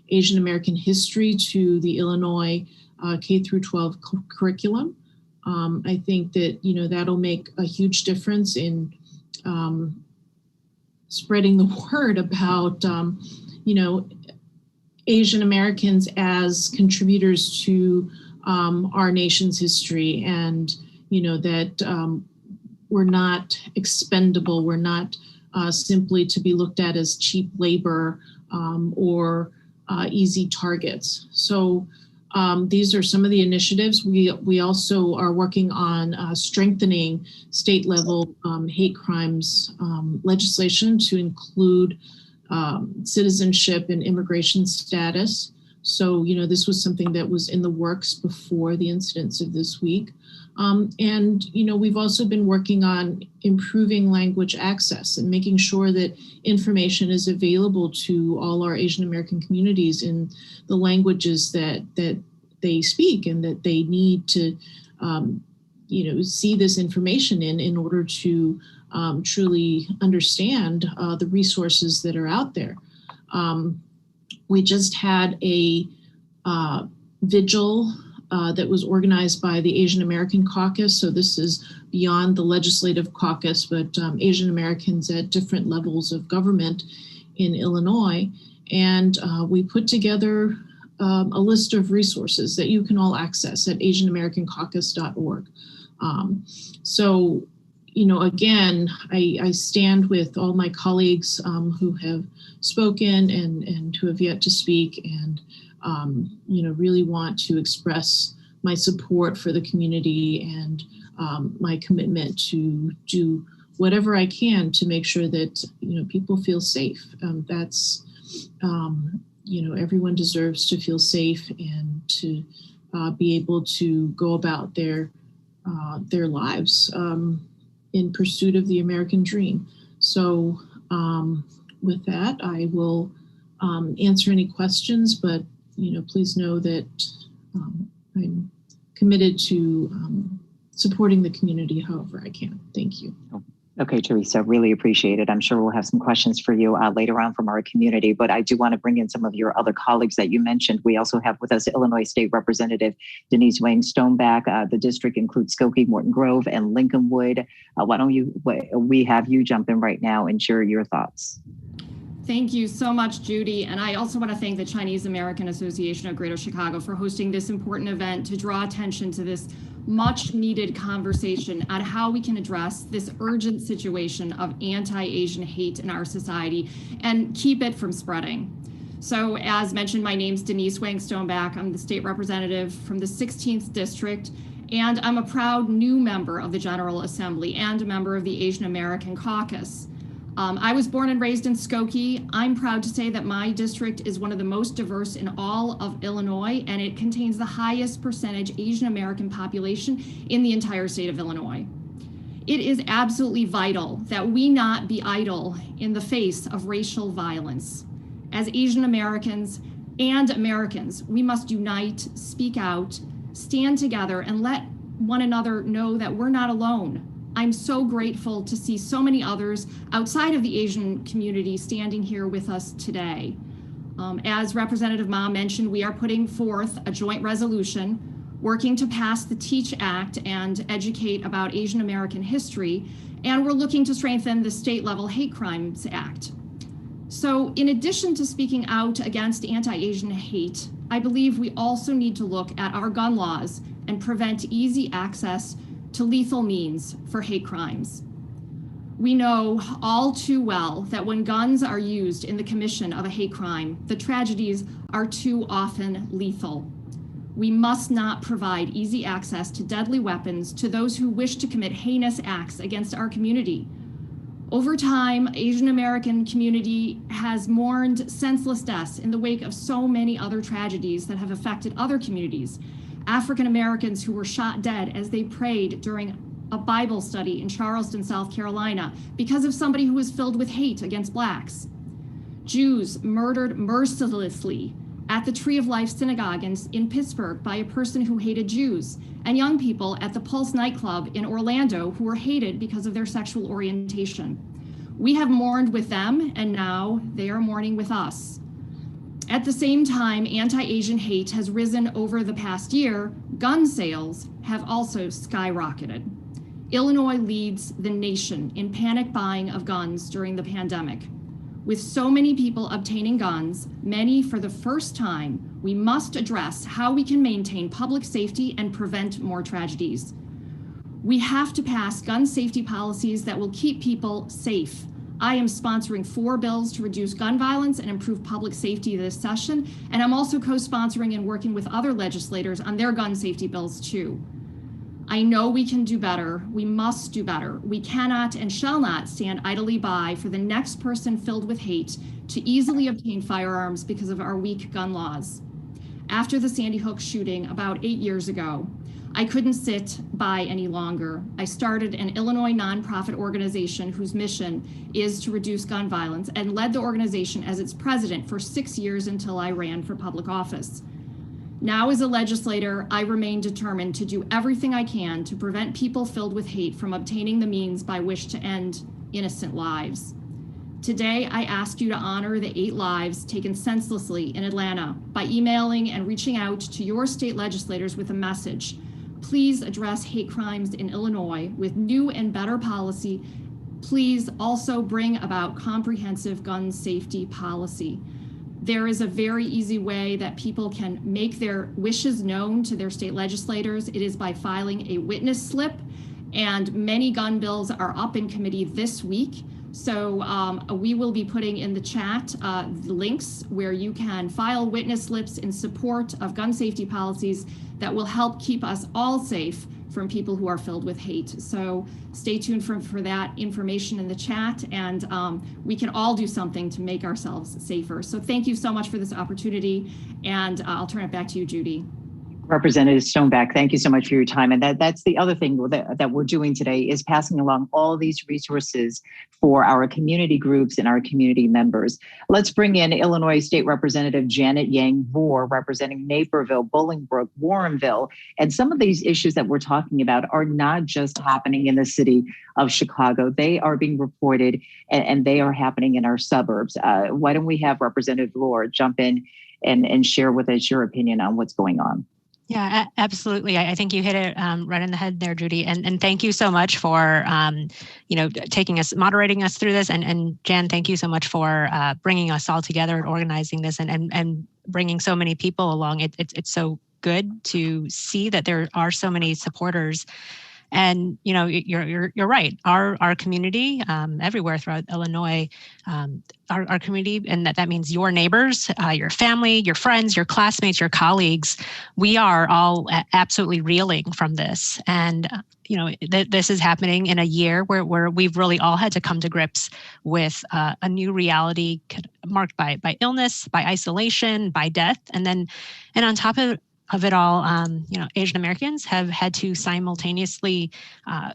Asian American history to the Illinois K through 12 curriculum. I think that that'll make a huge difference in spreading the word about Asian Americans as contributors to our nation's history, and that we're not expendable. We're not simply to be looked at as cheap labor or easy targets. So these are some of the initiatives. We also are working on strengthening state level hate crimes legislation to include citizenship and immigration status. So, this was something that was in the works before the incidents of this week. And we've also been working on improving language access and making sure that information is available to all our Asian American communities in the languages that they speak and that they need to, see this information in order to truly understand the resources that are out there. We just had a vigil that was organized by the Asian American Caucus. So this is beyond the legislative caucus, but Asian Americans at different levels of government in Illinois. And we put together a list of resources that you can all access at asianamericancaucus.org. So, again, I stand with all my colleagues who have spoken and who have yet to speak, and really want to express my support for the community and my commitment to do whatever I can to make sure that, people feel safe. That's, everyone deserves to feel safe and to be able to go about their lives in pursuit of the American dream. So with that, I will answer any questions, but please know that I'm committed to supporting the community however I can. Thank you. Okay, Theresa, really appreciate it. I'm sure we'll have some questions for you later on from our community, but I do want to bring in some of your other colleagues that you mentioned. We also have with us Illinois State Representative Denise Wang Stoneback. The district includes Skokie, Morton Grove, and Lincolnwood. Why don't we have you jump in right now and share your thoughts? Thank you so much, Judy. And I also want to thank the Chinese American Association of Greater Chicago for hosting this important event to draw attention to this much needed conversation on how we can address this urgent situation of anti-Asian hate in our society and keep it from spreading. So as mentioned, my name's Denise Wang Stoneback. I'm the state representative from the 16th district, and I'm a proud new member of the General Assembly and a member of the Asian American Caucus. I was born and raised in Skokie. I'm proud to say that my district is one of the most diverse in all of Illinois, and it contains the highest percentage Asian American population in the entire state of Illinois. It is absolutely vital that we not be idle in the face of racial violence. As Asian Americans and Americans, we must unite, speak out, stand together, and let one another know that we're not alone. I'm so grateful to see so many others outside of the Asian community standing here with us today. As Representative Ma mentioned, we are putting forth a joint resolution working to pass the TEACH Act and educate about Asian American history, and we're looking to strengthen the state-level Hate Crimes Act. So in addition to speaking out against anti-Asian hate, I believe we also need to look at our gun laws and prevent easy access to lethal means for hate crimes. We know all too well that when guns are used in the commission of a hate crime, the tragedies are too often lethal. We must not provide easy access to deadly weapons to those who wish to commit heinous acts against our community. Over time, Asian American community has mourned senseless deaths in the wake of so many other tragedies that have affected other communities. African Americans who were shot dead as they prayed during a Bible study in Charleston, South Carolina, because of somebody who was filled with hate against Blacks. Jews murdered mercilessly at the Tree of Life Synagogue in Pittsburgh by a person who hated Jews, and young people at the Pulse nightclub in Orlando who were hated because of their sexual orientation. We have mourned with them, and now they are mourning with us. At the same time, anti-Asian hate has risen over the past year, gun sales have also skyrocketed. Illinois leads the nation in panic buying of guns during the pandemic. With so many people obtaining guns, many for the first time, we must address how we can maintain public safety and prevent more tragedides. We have to pass gun safety policies that will keep people safe. I am sponsoring 4 bills to reduce gun violence and improve public safety this session, and I'm also co-sponsoring and working with other legislators on their gun safety bills too. I know we can do better. We must do better. We cannot and shall not stand idly by for the next person filled with hate to easily obtain firearms because of our weak gun laws. After the Sandy Hook shooting about 8 years ago, I couldn't sit by any longer. I started an Illinois nonprofit organization whose mission is to reduce gun violence and led the organization as its president for 6 years until I ran for public office. Now as a legislator, I remain determined to do everything I can to prevent people filled with hate from obtaining the means by which to end innocent lives. Today, I ask you to honor the 8 lives taken senselessly in Atlanta by emailing and reaching out to your state legislators with a message. Please address hate crimes in Illinois with new and better policy. Please also bring about comprehensive gun safety policy. There is a very easy way that people can make their wishes known to their state legislators. It is by filing a witness slip, and many gun bills are up in committee this week. So we will be putting in the chat links where you can file witness slips in support of gun safety policies that will help keep us all safe from people who are filled with hate. So stay tuned for that information in the chat, and we can all do something to make ourselves safer. So thank you so much for this opportunity, and I'll turn it back to you, Judy. Representative Stoneback, thank you so much for your time. And that's the other thing that we're doing today, is passing along all these resources for our community groups and our community members. Let's bring in Illinois State Representative Janet Yang Moore, representing Naperville, Bolingbrook, Warrenville. And some of these issues that we're talking about are not just happening in the city of Chicago. They are being reported, and they are happening in our suburbs. Why don't we have Representative Moore jump in and share with us your opinion on what's going on? Yeah, absolutely. I think you hit it right in the head there, Judy. And thank you so much for, moderating us through this. And Jan, thank you so much for bringing us all together and organizing this and bringing so many people along. It's so good to see that there are so many supporters. And you're right. Our community, everywhere throughout Illinois, our community, and that means your neighbors, your family, your friends, your classmates, your colleagues. We are all absolutely reeling from this, and this is happening in a year where we've really all had to come to grips with a new reality marked by illness, by isolation, by death, and on top of it all, Asian Americans have had to simultaneously,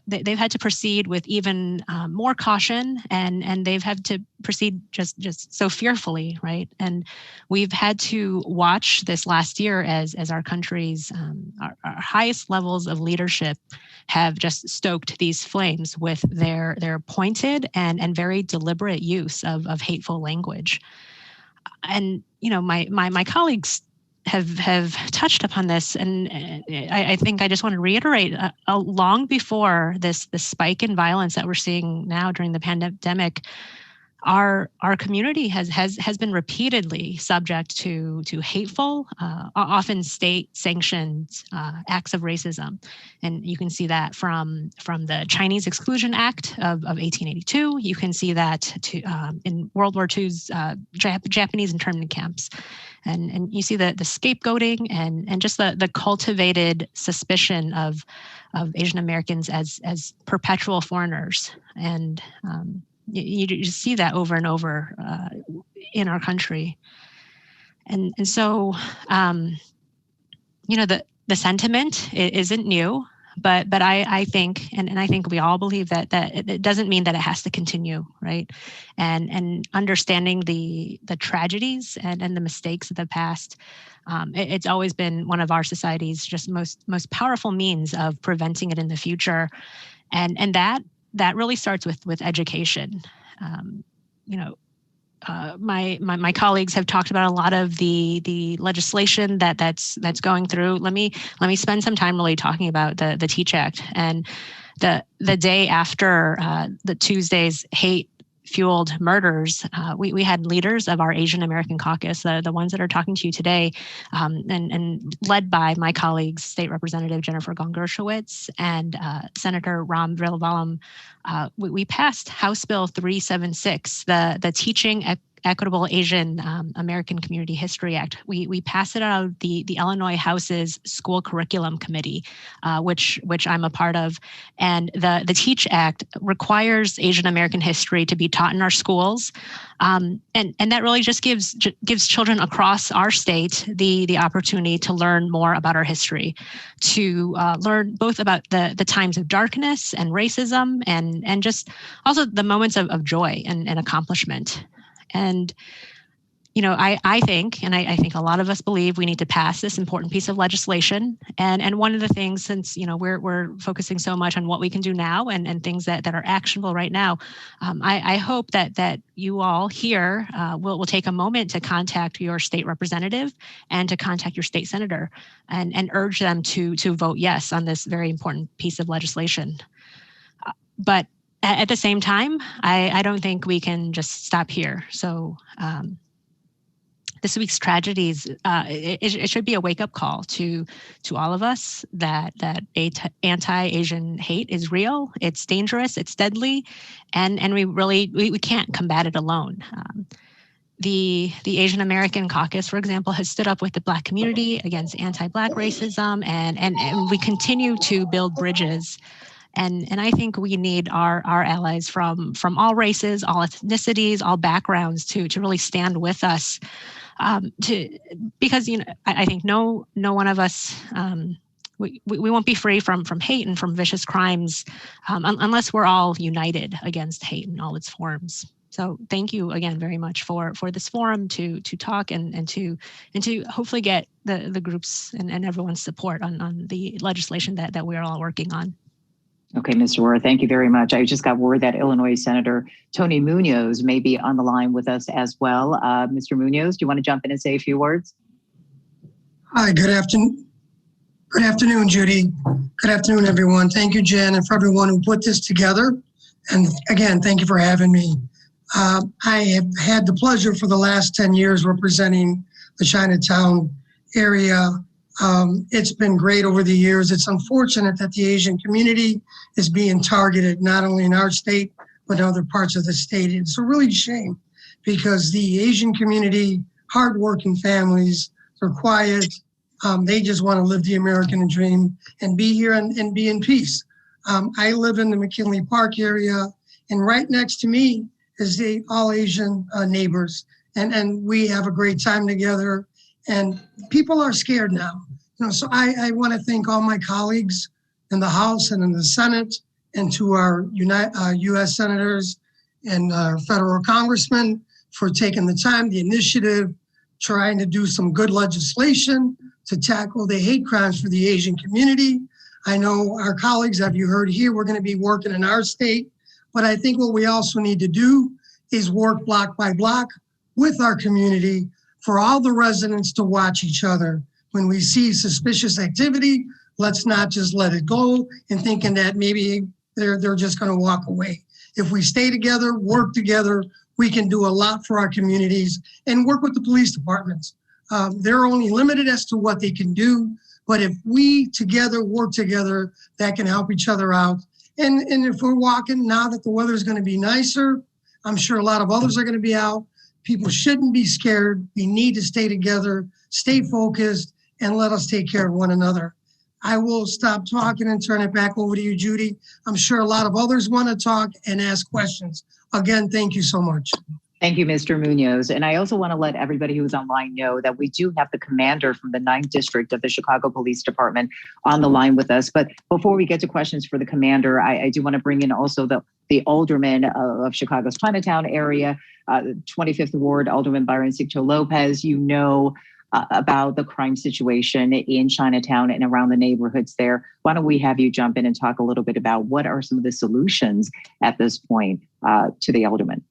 they've had to proceed with even more caution, and they've had to proceed just so fearfully, right? And we've had to watch this last year as our country's our highest levels of leadership have just stoked these flames with their pointed and very deliberate use of hateful language. And my colleagues have touched upon this, and I think I just want to reiterate, long before this spike in violence that we're seeing now during the pandemic, our community has been repeatedly subject to hateful, often state-sanctioned acts of racism, and you can see that from the Chinese Exclusion Act of 1882. You can see that in World War II's Japanese internment camps. And you see the scapegoating and just the cultivated suspicion of Asian Americans as perpetual foreigners. And you just see that over and over in our country. And so, the sentiment isn't new. But I think, and I think we all believe that it doesn't mean that it has to continue, right? And understanding the tragedies and the mistakes of the past, it's always been one of our society's just most powerful means of preventing it in the future, and that really starts with education. My colleagues have talked about a lot of the legislation that's going through. Let me spend some time really talking about the TEACH Act. And the day after the Tuesday's hate-fueled murders, we had leaders of our Asian American caucus, the ones that are talking to you today, and led by my colleagues, State Representative Jennifer Gong-Gershowitz and Senator Ram Villalbaum. We passed House Bill 376, the Teaching Equitable Asian American Community History Act. We passed it out of the Illinois House's School Curriculum Committee, which I'm a part of. And the TEACH Act requires Asian American history to be taught in our schools. And that really just gives children across our state the opportunity to learn more about our history, to learn both about the times of darkness and racism, and just also the moments of joy and accomplishment. And, I think a lot of us believe we need to pass this important piece of legislation. And one of the things, since, we're focusing so much on what we can do now and things that are actionable right now, I hope that you all here will take a moment to contact your state representative and to contact your state senator and urge them to vote yes on this very important piece of legislation. But at the same time, I don't think we can just stop here. So this week's tragedies, it should be a wake-up call to all of us that anti-Asian hate is real, it's dangerous, it's deadly, and we can't combat it alone. the Asian American Caucus, for example, has stood up with the Black community against anti-Black racism, and we continue to build bridges. And I think we need our allies from all races, all ethnicities, all backgrounds to really stand with us. Because I think no one of us we won't be free from hate and from vicious crimes unless we're all united against hate in all its forms. So thank you again very much for this forum to talk and to hopefully get the groups and everyone's support on the legislation that we're all working on. Okay, Mr. Rohr, thank you very much. I just got word that Illinois Senator Toni Munoz may be on the line with us as well. Mr. Munoz, do you want to jump in and say a few words? Hi, good afternoon. Good afternoon, Judy. Good afternoon, everyone. Thank you, Jen, and for everyone who put this together. And again, thank you for having me. I have had the pleasure for the last 10 years representing the Chinatown area. It's been great over the years. It's unfortunate that the Asian community is being targeted, not only in our state, but in other parts of the state. It's a really shame because the Asian community, hardworking families, they're quiet. They just want to live the American dream and be here and be in peace. I live in the McKinley Park area, and right next to me is the all Asian neighbors. And we have a great time together. And people are scared now. So I want to thank all my colleagues in the House and in the Senate, and to our U.S. senators and our federal congressmen for taking the time, the initiative, trying to do some good legislation to tackle the hate crimes for the Asian community. I know our colleagues, have you heard here, we're going to be working in our state, but I think what we also need to do is work block by block with our community for all the residents to watch each other. When we see suspicious activity, let's not just let it go and thinking that maybe they're just going to walk away. If we stay together, work together, we can do a lot for our communities and work with the police departments. They're only limited as to what they can do, but if we together work together, that can help each other out. And if we're walking now that the weather is going to be nicer, I'm sure a lot of others are going to be out. People shouldn't be scared. We need to stay together, stay focused, and let us take care of one another. I will stop talking and turn it back over to you, Judy. I'm sure a lot of others want to talk and ask questions. Again, thank you so much. Thank you, Mr. Munoz. And I also want to let everybody who's online know that we do have the commander from the 9th District of the Chicago Police Department on the line with us. But before we get to questions for the commander, I do want to bring in also the alderman of Chicago's Chinatown area, 25th Ward, Alderman Byron Sicto Lopez. You know about the crime situation in Chinatown and around the neighborhoods there. Why don't we have you jump in and talk a little bit about what are some of the solutions at this point to the alderman?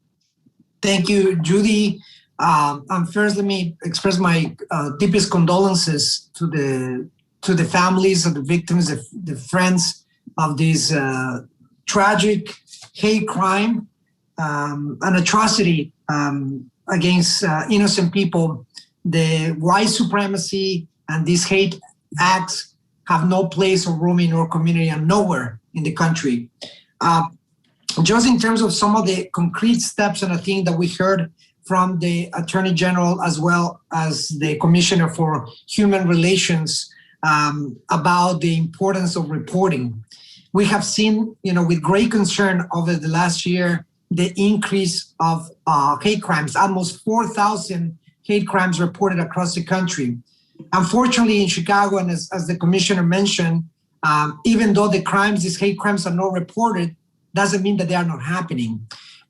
Thank you, Judy. First, let me express my deepest condolences to the families of the victims, the friends of this tragic hate crime, an atrocity against innocent people. The white supremacy and these hate acts have no place or room in our community and nowhere in the country. Just in terms of some of the concrete steps and I think that we heard from the Attorney General as well as the Commissioner for Human Relations about the importance of reporting. We have seen, with great concern over the last year, the increase of hate crimes, almost 4,000 hate crimes reported across the country. Unfortunately, in Chicago, and as the Commissioner mentioned, even though these hate crimes are not reported, doesn't mean that they are not happening.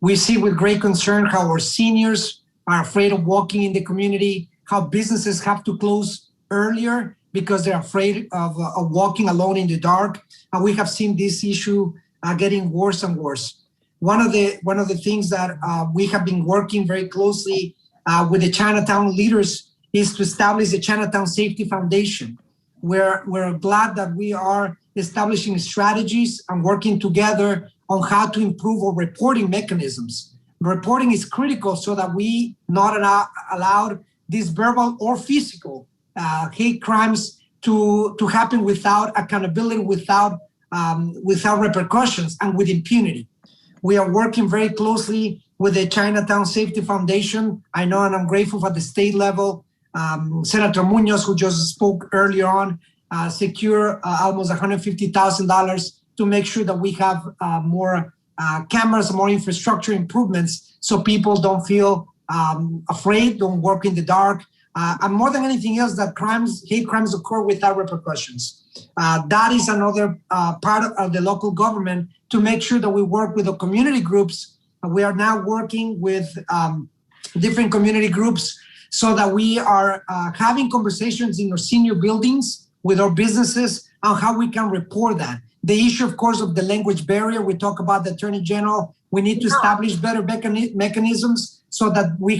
We see with great concern how our seniors are afraid of walking in the community, how businesses have to close earlier because they're afraid of walking alone in the dark. And we have seen this issue getting worse and worse. One of the things that we have been working very closely with the Chinatown leaders is to establish the Chinatown Safety Foundation. We're glad that we are establishing strategies and working together on how to improve our reporting mechanisms. Reporting is critical so that we not allow these verbal or physical hate crimes to happen without accountability, without repercussions, and with impunity. We are working very closely with the Chinatown Safety Foundation. I know, and I'm grateful for the state level. Senator Munoz, who just spoke earlier on, secure almost $150,000 to make sure that we have more cameras, more infrastructure improvements, so people don't feel afraid, don't work in the dark. And more than anything else, that hate crimes occur without repercussions. That is another part of the local government to make sure that we work with the community groups. We are now working with different community groups so that we are having conversations in our senior buildings with our businesses on how we can report that. The issue, of course, of the language barrier, we talk about the Attorney General. We need to establish better mechanisms so that we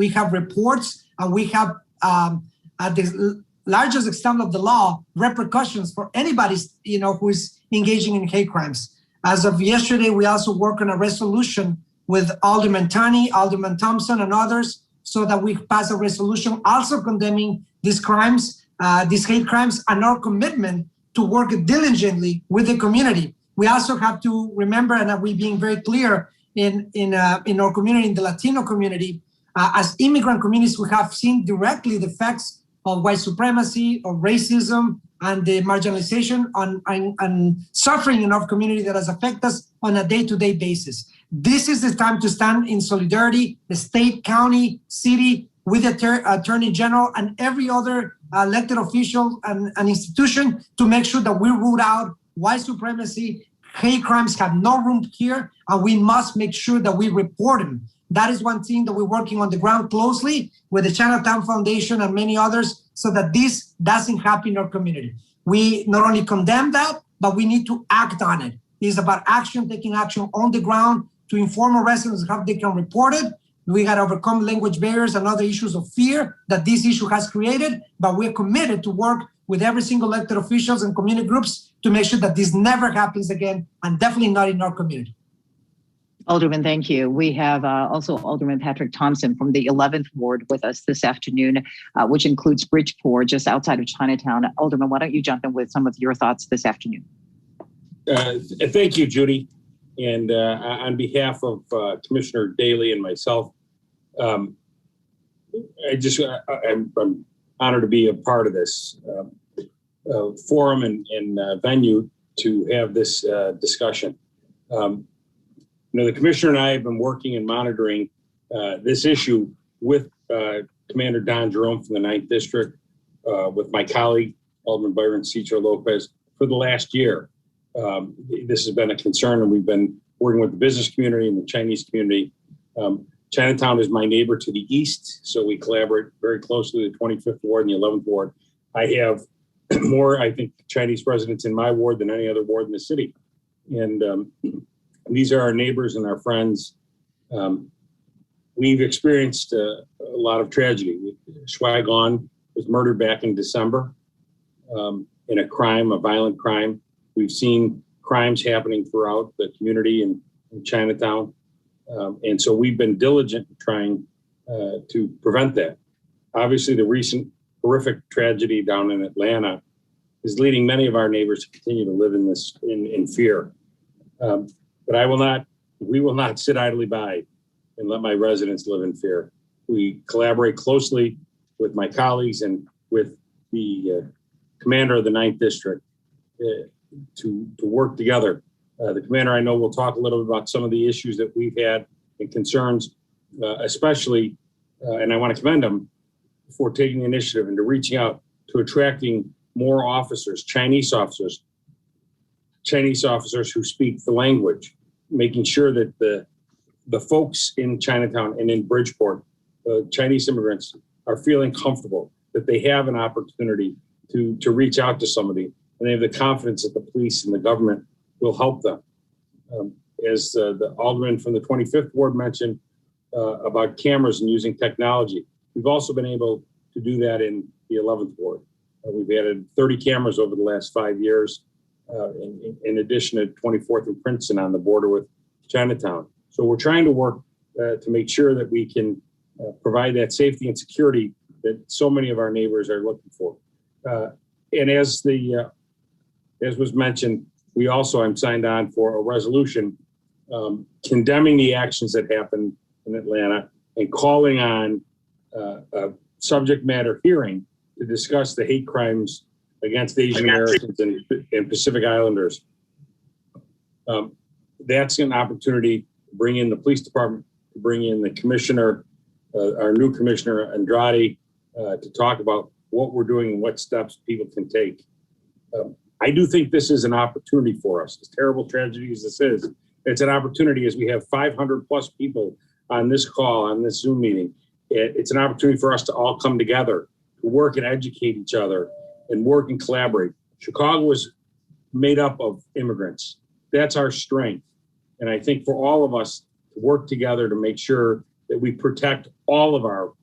have reports and we have, at the largest extent of the law, repercussions for anybody who is engaging in hate crimes. As of yesterday, we also work on a resolution with Alderman Toni, Alderman Thompson, and others, so that we pass a resolution also condemning these crimes, these hate crimes, and our commitment to work diligently with the community. We also have to remember, and we're being very clear in our community, in the Latino community, as immigrant communities, we have seen directly the effects of white supremacy, of racism, and the marginalization and suffering in our community that has affected us on a day-to-day basis. This is the time to stand in solidarity, the state, county, city, with the Attorney General and every other elected official and institution to make sure that we root out white supremacy. Hate crimes have no room here, and we must make sure that we report them. That is one thing that we're working on the ground closely with the Chinatown Foundation and many others so that this doesn't happen in our community. We not only condemn that, but we need to act on it. It's about action, taking action on the ground to inform our residents how they can report it. We got to overcome language barriers and other issues of fear that this issue has created, but we're committed to work with every single elected officials and community groups to make sure that this never happens again, and definitely not in our community. Alderman, thank you. We have also Alderman Patrick Thompson from the 11th Ward with us this afternoon, which includes Bridgeport, just outside of Chinatown. Alderman, why don't you jump in with some of your thoughts this afternoon? Thank you, Judy. And on behalf of Commissioner Daley and myself, I'm honored to be a part of this forum and venue to have this discussion. The Commissioner and I have been working and monitoring this issue with Commander Don Jerome from the 9th District, with my colleague, Alderman Byron Citro Lopez, for the last year. This has been a concern, and we've been working with the business community and the Chinese community. Chinatown is my neighbor to the east, so we collaborate very closely with the 25th Ward and the 11th Ward. I have more, I think, Chinese residents in my ward than any other ward in the city. And these are our neighbors and our friends. We've experienced a lot of tragedy. Shuai Gon was murdered back in December in a violent crime. We've seen crimes happening throughout the community in Chinatown. And so we've been diligent in trying to prevent that. Obviously, the recent horrific tragedy down in Atlanta is leading many of our neighbors to continue to live in fear. But we will not sit idly by and let my residents live in fear. We collaborate closely with my colleagues and with the commander of the 9th District to work together. The commander, I know, will talk a little bit about some of the issues that we've had and concerns, especially, and I want to commend him for taking the initiative and to reaching out to attracting more officers, Chinese officers who speak the language, making sure that the folks in Chinatown and in Bridgeport, Chinese immigrants, are feeling comfortable that they have an opportunity to reach out to somebody, and they have the confidence that the police and the government will help them. As the alderman from the 25th Ward mentioned about cameras and using technology, we've also been able to do that in the 11th Ward. We've added 30 cameras over the last 5 years, in addition to 24th and Princeton on the border with Chinatown. So we're trying to work to make sure that we can provide that safety and security that so many of our neighbors are looking for. And as was mentioned, I'm signed on for a resolution condemning the actions that happened in Atlanta and calling on a subject matter hearing to discuss the hate crimes against Asian Americans and Pacific Islanders. That's an opportunity to bring in the police department, to bring in the commissioner, our new commissioner, Andrade, to talk about what we're doing and what steps people can take. I do think this is an opportunity for us. As terrible tragedy as this is, it's an opportunity as we have 500 plus people on this call, on this Zoom meeting. It's an opportunity for us to all come together, to work and educate each other and work and collaborate. Chicago is made up of immigrants. That's our strength. And I think for all of us to work together to make sure that we protect all of our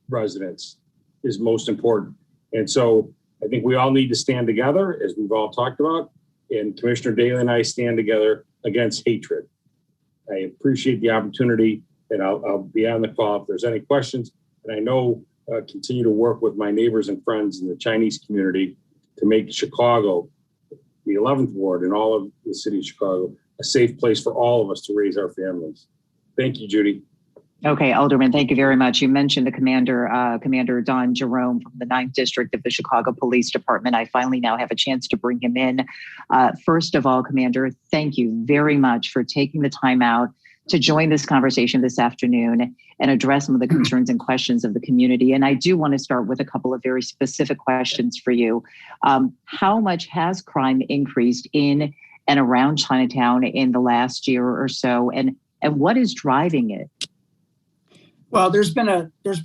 residents is most important. And so I think we all need to stand together, as we've all talked about, and Commissioner Daley and I stand together against hatred. I appreciate the opportunity, and I'll be on the call if there's any questions. And I know continue to work with my neighbors and friends in the Chinese community to make Chicago, the 11th Ward and all of the city of Chicago, a safe place for all of us to raise our families. Thank you, Judy. Okay, Alderman, thank you very much. You mentioned the Commander Don Jerome from the 9th District of the Chicago Police Department. I finally now have a chance to bring him in. First of all, Commander, thank you very much for taking the time out to join this conversation this afternoon and address some of the concerns and questions of the community. And I do want to start with a couple of very specific questions for you. How much has crime increased in and around Chinatown in the last year or so? And what is driving it? Well, there's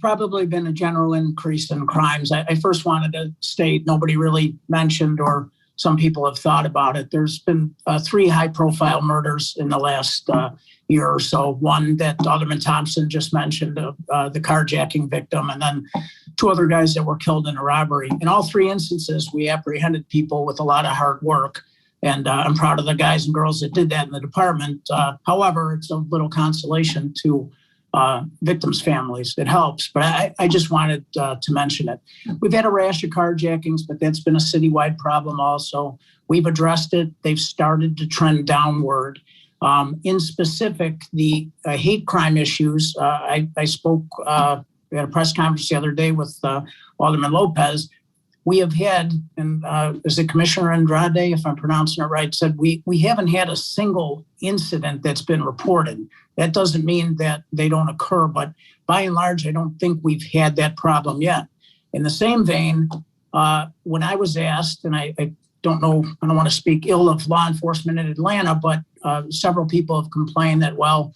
probably been a general increase in crimes. I first wanted to state, nobody really mentioned, or some people have thought about it. There's been 3 high-profile murders in the last year or so. One that Alderman Thompson just mentioned, the carjacking victim, and then 2 other guys that were killed in a robbery. In all 3 instances, we apprehended people with a lot of hard work. And I'm proud of the guys and girls that did that in the department. However, it's a little consolation to victims' families. It helps, but I just wanted to mention it. We've had a rash of carjackings, but that's been a citywide problem also. We've addressed it. They've started to trend downward. In specific, the hate crime issues, I spoke at a press conference the other day with Alderman Lopez. We have had, and as the Commissioner Andrade, if I'm pronouncing it right, said we haven't had a single incident that's been reported. That doesn't mean that they don't occur, but by and large, I don't think we've had that problem yet. In the same vein, when I was asked, and I don't want to speak ill of law enforcement in Atlanta, but several people have complained that, well,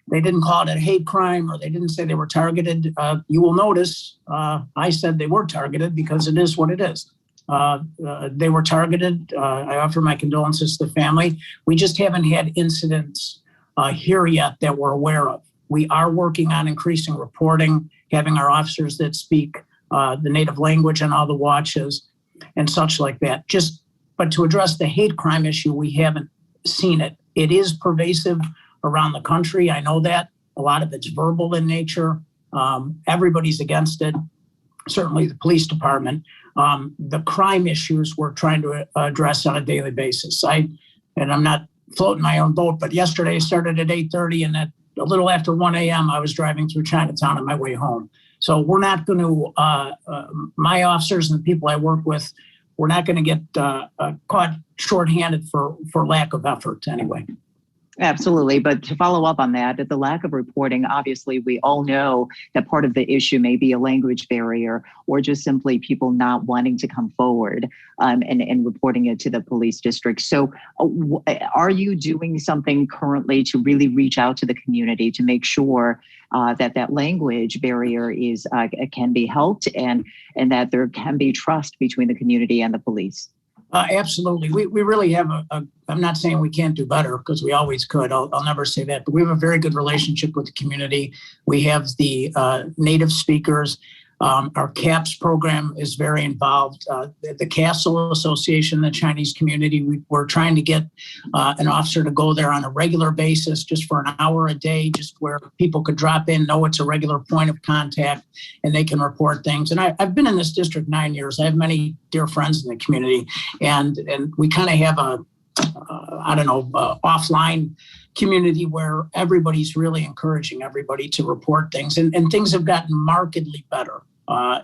they didn't call it a hate crime or they didn't say they were targeted. You will notice I said they were targeted because it is what it is. They were targeted. I offer my condolences to the family. We just haven't had incidents here yet that we're aware of. We are working on increasing reporting, having our officers that speak the native language on all the watches and such like that. But to address the hate crime issue, we haven't seen it. It is pervasive around the country. I know that. A lot of it's verbal in nature. Everybody's against it, certainly the police department. The crime issues we're trying to address on a daily basis. And I'm not floating my own boat, but yesterday I started at 8:30 and at a little after 1 a.m. I was driving through Chinatown on my way home. So we're not going to, my officers and the people I work with, we're not going to get caught shorthanded for lack of effort anyway. Absolutely. But to follow up on that, the lack of reporting, obviously, we all know that part of the issue may be a language barrier or just simply people not wanting to come forward and reporting it to the police district. So are you doing something currently to really reach out to the community to make sure that language barrier can be helped and that there can be trust between the community and the police? Absolutely. We really have I'm not saying we can't do better because we always could. I'll never say that. But we have a very good relationship with the community. We have the native speakers. Our CAPS program is very involved. The Castle Association, the Chinese community, we're trying to get an officer to go there on a regular basis just for an hour a day, just where people could drop in, know it's a regular point of contact, and they can report things. And I've been in this district 9 years. I have many dear friends in the community, and we kind of have offline community where everybody's really encouraging everybody to report things, and things have gotten markedly better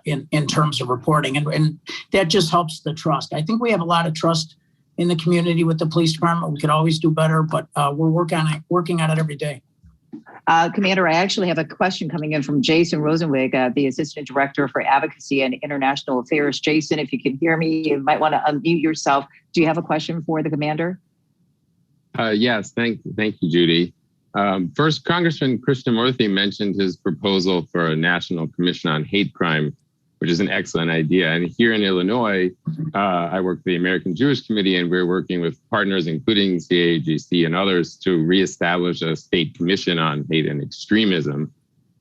in terms of reporting, and that just helps the trust. I think we have a lot of trust in the community with the police department. We could always do better, but we're working on it every day. Commander, I actually have a question coming in from Jason Rosenwig, the Assistant Director for Advocacy and International Affairs. Jason, if you can hear me, you might want to unmute yourself. Do you have a question for the Commander? Yes, thank you, Judy. First, Congressman Krishnamoorthy mentioned his proposal for a National Commission on Hate Crime, which is an excellent idea. And here in Illinois, I work for the American Jewish Committee, and we're working with partners, including CAGC and others, to reestablish a state commission on hate and extremism.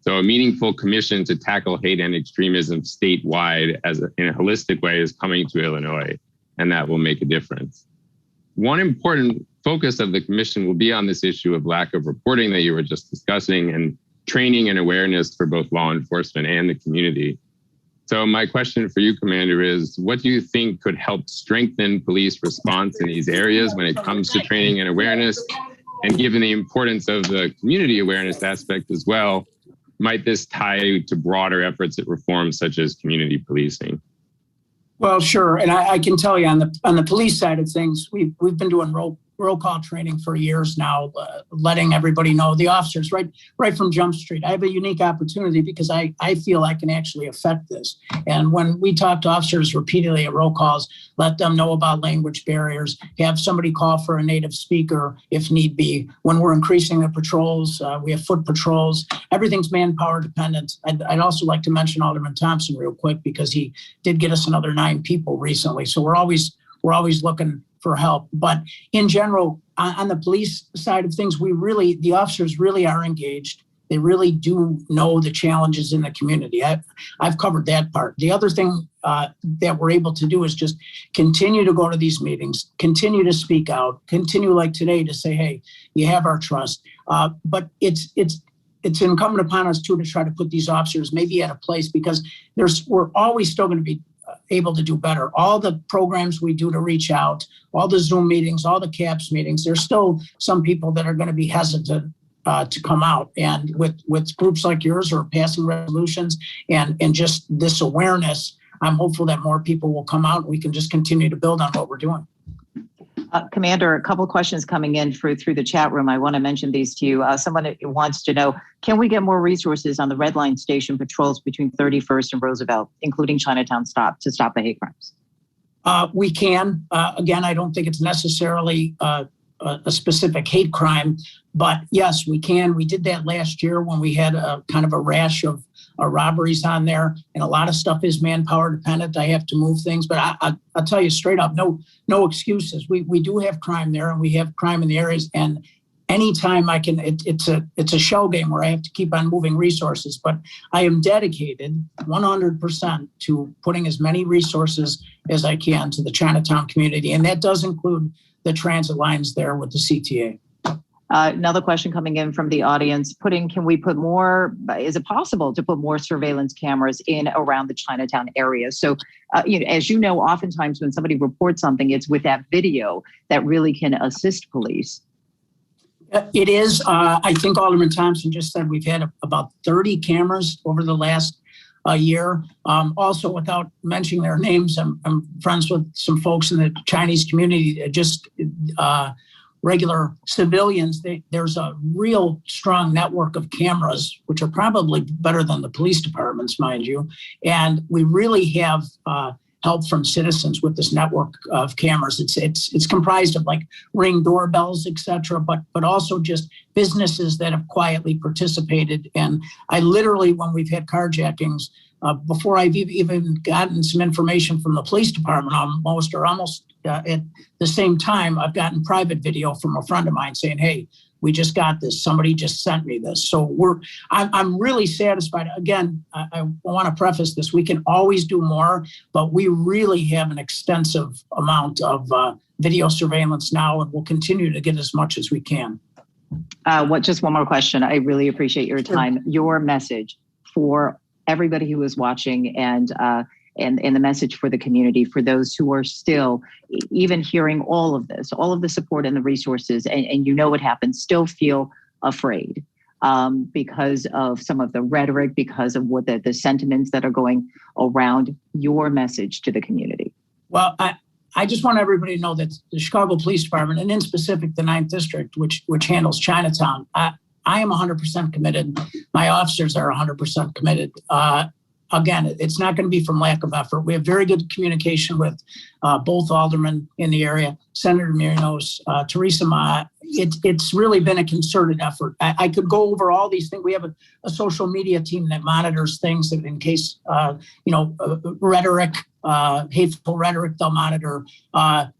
So a meaningful commission to tackle hate and extremism statewide in a holistic way is coming to Illinois, and that will make a difference. One important focus of the commission will be on this issue of lack of reporting that you were just discussing, and training and awareness for both law enforcement and the community. So my question for you, Commander, is what do you think could help strengthen police response in these areas when it comes to training and awareness? And given the importance of the community awareness aspect as well, might this tie to broader efforts at reform such as community policing? Well, sure. And I can tell you on the police side of things, we've been doing roll call training for years now, letting everybody know, the officers right from Jump Street. I have a unique opportunity because I feel I can actually affect this. And when we talk to officers repeatedly at roll calls, let them know about language barriers, have somebody call for a native speaker if need be. When we're increasing the patrols, we have foot patrols. Everything's manpower dependent. I'd also like to mention Alderman Thompson real quick because he did get us another 9 people recently. So we're always looking for help. But in general, on the police side of things, the officers really are engaged. They really do know the challenges in the community. I've covered that part. The other thing that we're able to do is just continue to go to these meetings, continue to speak out, continue like today to say, hey, you have our trust. But it's incumbent upon us too to try to put these officers maybe at a place, because we're always still going to be able to do better. All the programs we do to reach out, all the Zoom meetings, all the CAPS meetings, there's still some people that are going to be hesitant to come out. And with groups like yours or passing resolutions and just this awareness, I'm hopeful that more people will come out and we can just continue to build on what we're doing. Commander, a couple of questions coming in through the chat room. I want to mention these to you. Someone wants to know, can we get more resources on the Red Line Station patrols between 31st and Roosevelt, including Chinatown to stop the hate crimes? We can. Again, I don't think it's necessarily a specific hate crime, but yes, we can. We did that last year when we had a kind of a rash of robberies on there, and a lot of stuff is manpower dependent. I have to move things, but I'll tell you straight up, no excuses. We do have crime there, and we have crime in the areas, and anytime I can, it's a shell game where I have to keep on moving resources, but I am dedicated 100% to putting as many resources as I can to the Chinatown community, and that does include the transit lines there with the CTA. Another question coming in from the audience, is it possible to put more surveillance cameras in around the Chinatown area? So, as you know, oftentimes when somebody reports something, it's with that video that really can assist police. It is. I think Alderman Thompson just said we've had about 30 cameras over the last year. Also, without mentioning their names, I'm friends with some folks in the Chinese community, just regular civilians. There's a real strong network of cameras, which are probably better than the police departments, mind you. And we really have help from citizens with this network of cameras. It's comprised of like Ring doorbells, et cetera, but also just businesses that have quietly participated. And I literally, when we've had carjackings, before I've even gotten some information from the police department, almost at the same time, I've gotten private video from a friend of mine saying, hey, we just got this. Somebody just sent me this. So I'm really satisfied. Again, I want to preface this. We can always do more, but we really have an extensive amount of video surveillance now, and we'll continue to get as much as we can. Just one more question. I really appreciate your time. Your message for everybody who is watching and and the message for the community, for those who are still, even hearing all of this, all of the support and the resources, and you know what happens, still feel afraid because of some of the rhetoric, because of what the sentiments that are going around, your message to the community? Well, I just want everybody to know that the Chicago Police Department, and in specific the 9th District, which handles Chinatown, I am 100% committed. My officers are 100% committed. Again, it's not going to be from lack of effort. We have very good communication with both aldermen in the area, Senator Munoz, Theresa. It's really been a concerted effort. I could go over all these things. We have a social media team that monitors things in case, rhetoric, hateful rhetoric, they'll monitor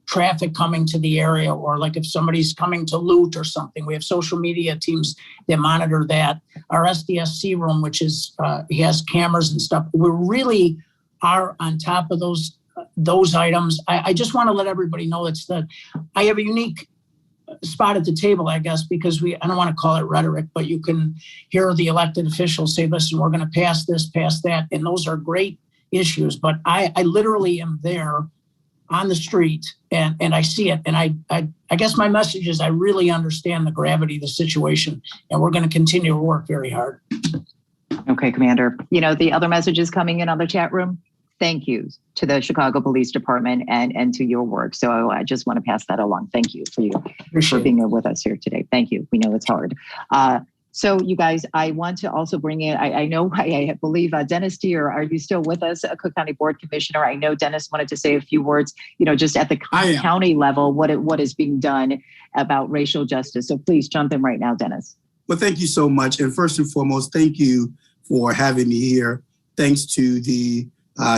traffic coming to the area, or like if somebody's coming to loot or something. We have social media teams that monitor that. Our SDSC room, which is, he has cameras and stuff. We really are on top of those items. I just want to let everybody know I have a unique spot at the table, I guess, because I don't want to call it rhetoric, but you can hear the elected officials say, listen, we're going to pass this, pass that. And those are great issues, but I literally am there on the street and I see it. And I guess my message is I really understand the gravity of the situation, and we're going to continue to work very hard. Okay, Commander. The other messages coming in on the chat room, thank you to the Chicago Police Department and to your work. So I just want to pass that along. Thank you for being with us here today. Thank you. We know it's hard. So you guys, I want to also bring in, I believe Dennis Deere, are you still with us, Cook County Board Commissioner? I know Dennis wanted to say a few words, just at the county level, what is being done about racial justice. So please jump in right now, Dennis. Well, thank you so much. And first and foremost, thank you for having me here. Thanks to the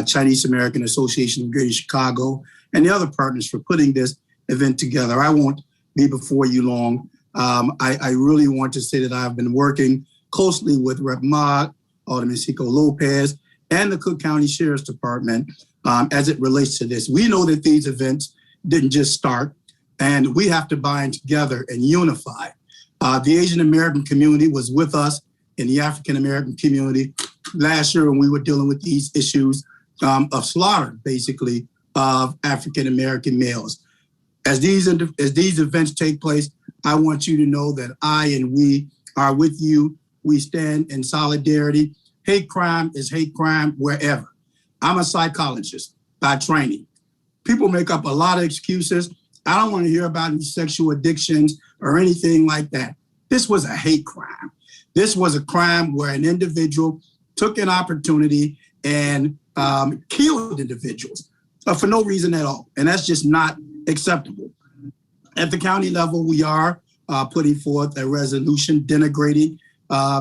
Chinese American Association of Greater Chicago and the other partners for putting this event together. I won't be before you long. I really want to say that I've been working closely with Rep. Mott, Alderman Seco Lopez, and the Cook County Sheriff's Department as it relates to this. We know that these events didn't just start, and we have to bind together and unify. The Asian American community was with us in the African American community last year when we were dealing with these issues of slaughter, basically, of African American males. As these events take place, I want you to know that I and we are with you. We stand in solidarity. Hate crime is hate crime wherever. I'm a psychologist by training. People make up a lot of excuses. I don't want to hear about any sexual addictions or anything like that. This was a hate crime. This was a crime where an individual took an opportunity and killed individuals for no reason at all. And that's just not acceptable. At the county level, we are putting forth a resolution denigrating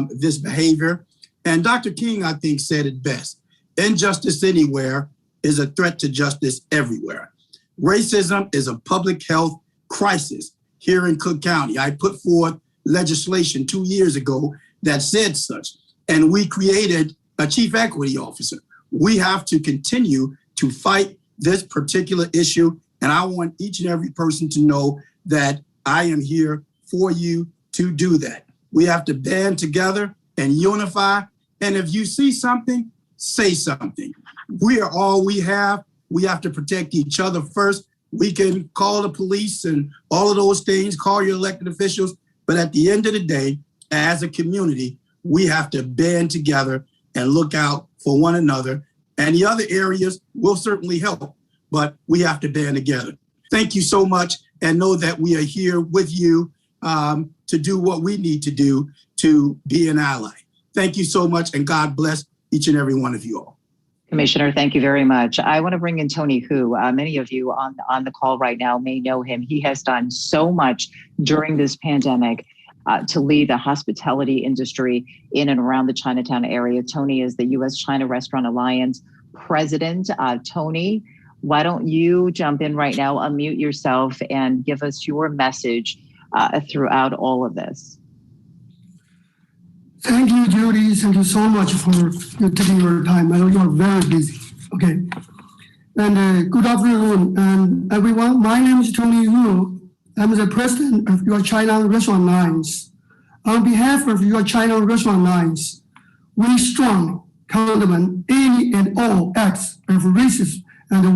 this behavior. And Dr. King, I think, said it best. Injustice anywhere is a threat to justice everywhere. Racism is a public health crisis here in Cook County. I put forth legislation 2 years ago that said such, and we created a chief equity officer. We have to continue to fight this particular issue, and I want each and every person to know that I am here for you to do that. We have to band together and unify, and if you see something, say something. We are all we have. We have to protect each other first. We can call the police and all of those things, call your elected officials, but at the end of the day, as a community, we have to band together and look out for one another. And the other areas will certainly help, but we have to band together. Thank you so much, and know that we are here with you to do what we need to do to be an ally. Thank you so much, and God bless each and every one of you all. Commissioner, thank you very much. I want to bring in Toni, who many of you on the call right now may know him. He has done so much during this pandemic to lead the hospitality industry in and around the Chinatown area. Toni is the U.S.-China Restaurant Alliance president. Toni, why don't you jump in right now, unmute yourself, and give us your message throughout all of this. Thank you, Judy. Thank you so much for taking your time. I know you are very busy. Okay. And good afternoon, everyone. My name is Toni Yu. I'm the president of your China Restaurant Alliance. On behalf of your China Restaurant Alliance, we strongly condemn any and all acts of racism and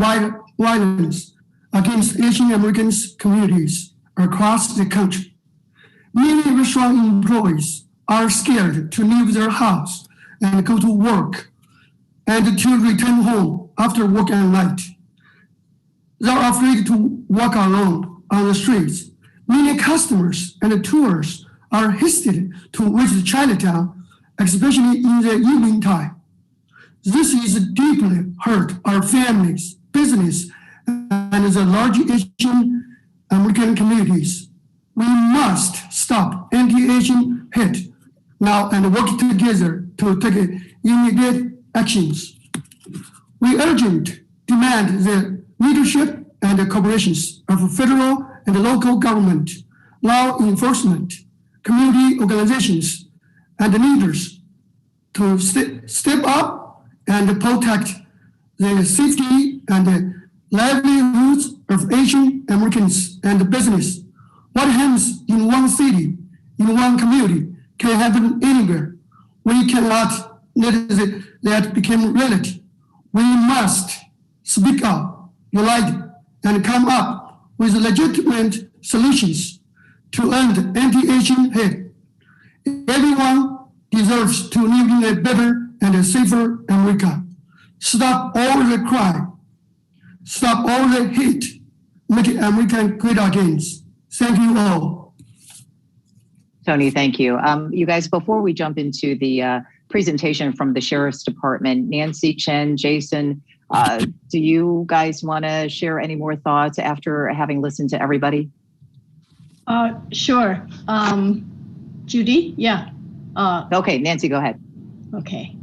violence against Asian Americans communities across the country. Many restaurant employees are scared to leave their house and go to work and to return home after work at night. They are afraid to walk alone on the streets. Many customers and tourists are hesitant to visit Chinatown, especially in the evening time. This is deeply hurt our families, business, and the large Asian American communities. We must stop anti-Asian hate now and work together to take immediate actions. We urgently demand the leadership and the cooperations of federal and local government, law enforcement, community organizations, and leaders to step up and protect the safety and the livelihoods of Asian Americans and business. What happens in one city, in one community, can happen anywhere. We cannot let that become reality. We must speak up, unite, and come up with legitimate solutions to end anti-Asian hate. Everyone deserves to live in a better and a safer America. Stop all the crime. Stop all the hate. Make America great again. Thank you all. Toni, thank you. You guys, before we jump into the presentation from the Sheriff's Department, Nancy, Chen, Jason, do you guys want to share any more thoughts after having listened to everybody? Sure. Judy? Yeah. Okay, Nancy, go ahead. Okay.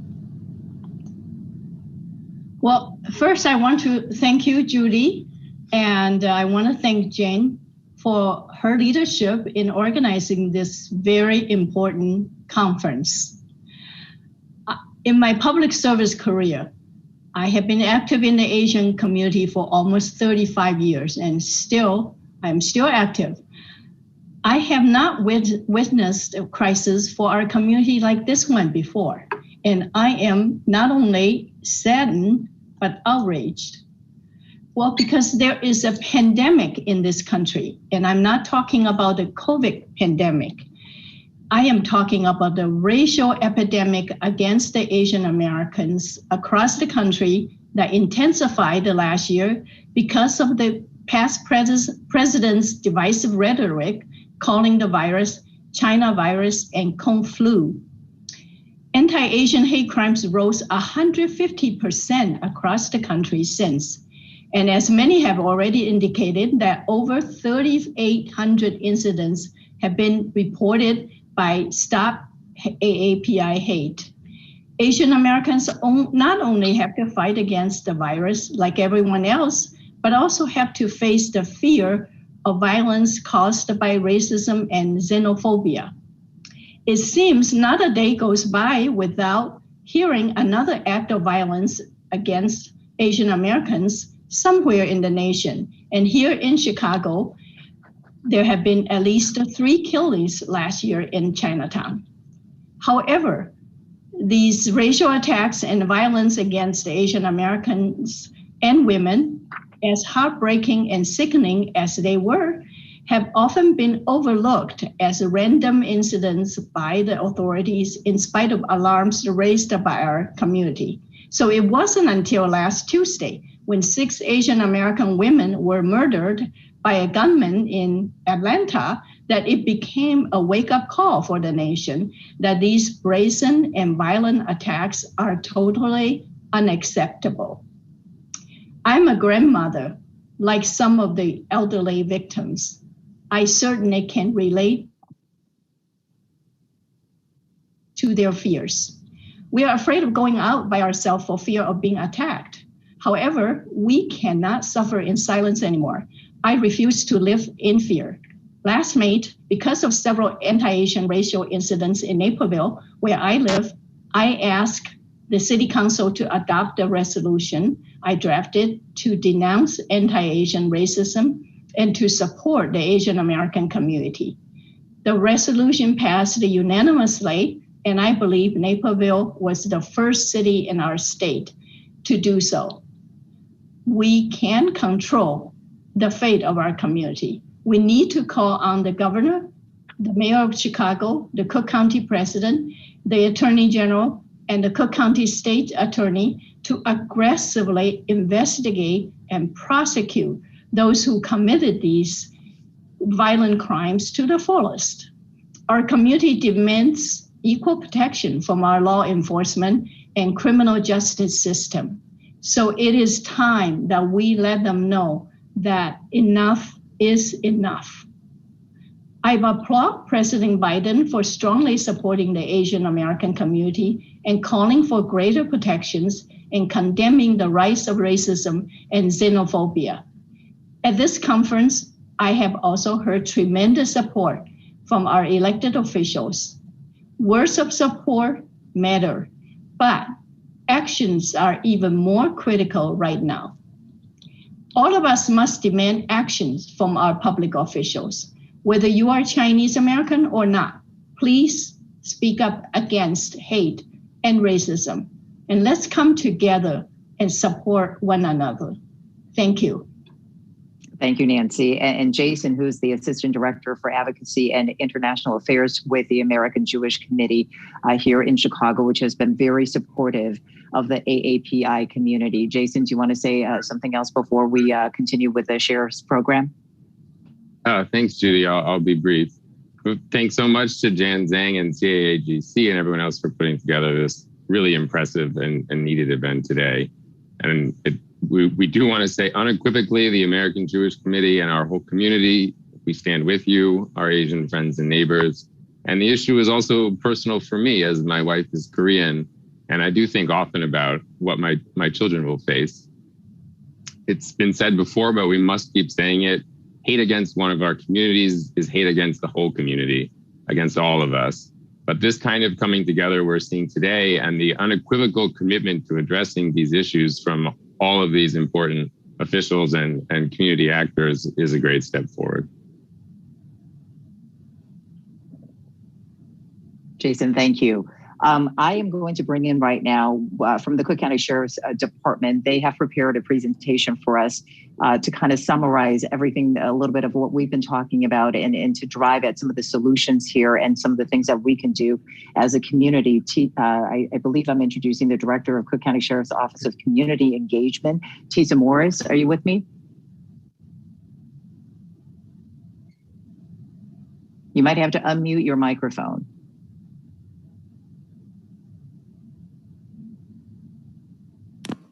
Well, first I want to thank you, Judy, and I want to thank Jane for her leadership in organizing this very important conference. In my public service career, I have been active in the Asian community for almost 35 years, and I'm still active. I have not witnessed a crisis for our community like this one before, and I am not only saddened, but outraged. Well, because there is a pandemic in this country, and I'm not talking about the COVID pandemic. I am talking about the racial epidemic against the Asian Americans across the country that intensified the last year because of the past president's divisive rhetoric calling the virus China virus and Kung flu. Anti-Asian hate crimes rose 150% across the country since. And as many have already indicated, that over 3,800 incidents have been reported by Stop AAPI Hate. Asian Americans not only have to fight against the virus like everyone else, but also have to face the fear of violence caused by racism and xenophobia. It seems not a day goes by without hearing another act of violence against Asian Americans somewhere in the nation. And here in Chicago, there have been at least 3 killings last year in Chinatown. However, these racial attacks and violence against Asian Americans and women, as heartbreaking and sickening as they were, have often been overlooked as random incidents by the authorities in spite of alarms raised by our community. So it wasn't until last Tuesday when 6 Asian American women were murdered by a gunman in Atlanta that it became a wake-up call for the nation that these brazen and violent attacks are totally unacceptable. I'm a grandmother, like some of the elderly victims. I certainly can relate to their fears. We are afraid of going out by ourselves for fear of being attacked. However, we cannot suffer in silence anymore. I refuse to live in fear. Last May, because of several anti-Asian racial incidents in Naperville, where I live, I asked the city council to adopt a resolution I drafted to denounce anti-Asian racism and to support the Asian American community. The resolution passed unanimously, and I believe Naperville was the first city in our state to do so. We can control the fate of our community. We need to call on the governor, the mayor of Chicago, the Cook County president, the attorney general, and the Cook County state attorney to aggressively investigate and prosecute those who committed these violent crimes to the fullest. Our community demands equal protection from our law enforcement and criminal justice system. So it is time that we let them know that enough is enough. I applaud President Biden for strongly supporting the Asian American community and calling for greater protections and condemning the rise of racism and xenophobia. At this conference, I have also heard tremendous support from our elected officials. Words of support matter, but actions are even more critical right now. All of us must demand actions from our public officials. Whether you are Chinese American or not, please speak up against hate and racism, and let's come together and support one another. Thank you. Thank you, Nancy. And Jason, who's the Assistant Director for Advocacy and International Affairs with the American Jewish Committee here in Chicago, which has been very supportive of the AAPI community. Jason, do you want to say something else before we continue with the Sheriff's program? Thanks, Judy. I'll be brief. Thanks so much to Jan Zhang and CAAGC and everyone else for putting together this really impressive and needed event today. And we do want to say unequivocally, the American Jewish Committee and our whole community, we stand with you, our Asian friends and neighbors. And the issue is also personal for me, as my wife is Korean, and I do think often about what my children will face. It's been said before, but we must keep saying it. Hate against one of our communities is hate against the whole community, against all of us. But this kind of coming together we're seeing today and the unequivocal commitment to addressing these issues from all of these important officials and community actors is a great step forward. Jason, thank you. I am going to bring in right now from the Cook County Sheriff's Department. They have prepared a presentation for us to kind of summarize everything, a little bit of what we've been talking about and to drive at some of the solutions here and some of the things that we can do as a community. I believe I'm introducing the Director of Cook County Sheriff's Office of Community Engagement, Theresa Morris. Are you with me? You might have to unmute your microphone.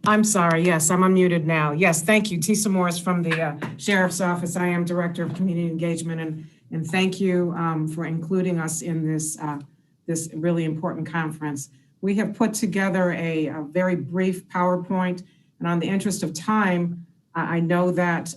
I'm sorry. Yes, I'm unmuted now. Yes, thank you. Theresa Morris from the Sheriff's Office. I am Director of Community Engagement, and thank you for including us in this this really important conference. We have put together a very brief PowerPoint, and on the interest of time, I know that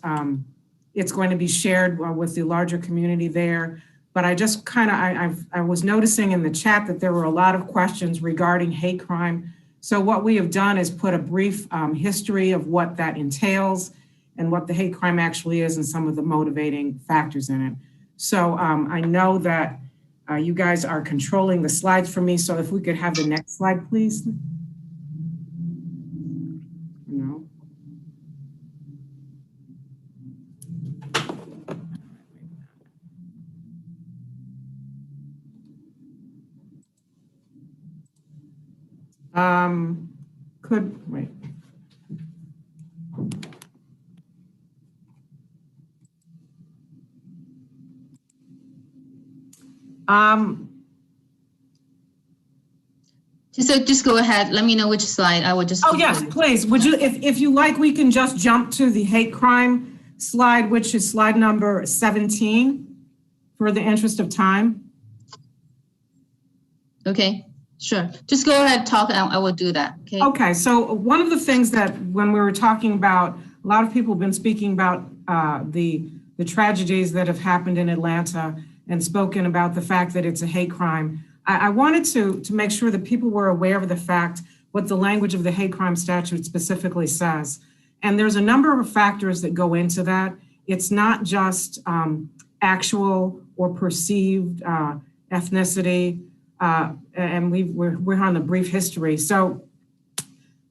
it's going to be shared with the larger community there. But I just kind of I was noticing in the chat that there were a lot of questions regarding hate crime. So what we have done is put a brief history of what that entails and what the hate crime actually is and some of the motivating factors in it. So I know that you guys are controlling the slides for me. So if we could have the next slide, please. No. Wait. Just go ahead. Let me know which slide. I would just. Oh yes, please. Would you, if you like, we can just jump to the hate crime slide, which is slide number 17, for the interest of time. Okay. Sure. Just go ahead, talk, and I will do that. Okay. Okay. So one of the things that when we were talking about, a lot of people have been speaking about the tragedies that have happened in Atlanta and spoken about the fact that it's a hate crime. I wanted to make sure that people were aware of the fact what the language of the hate crime statute specifically says. And there's a number of factors that go into that. It's not just actual or perceived ethnicity. And we're on the brief history. So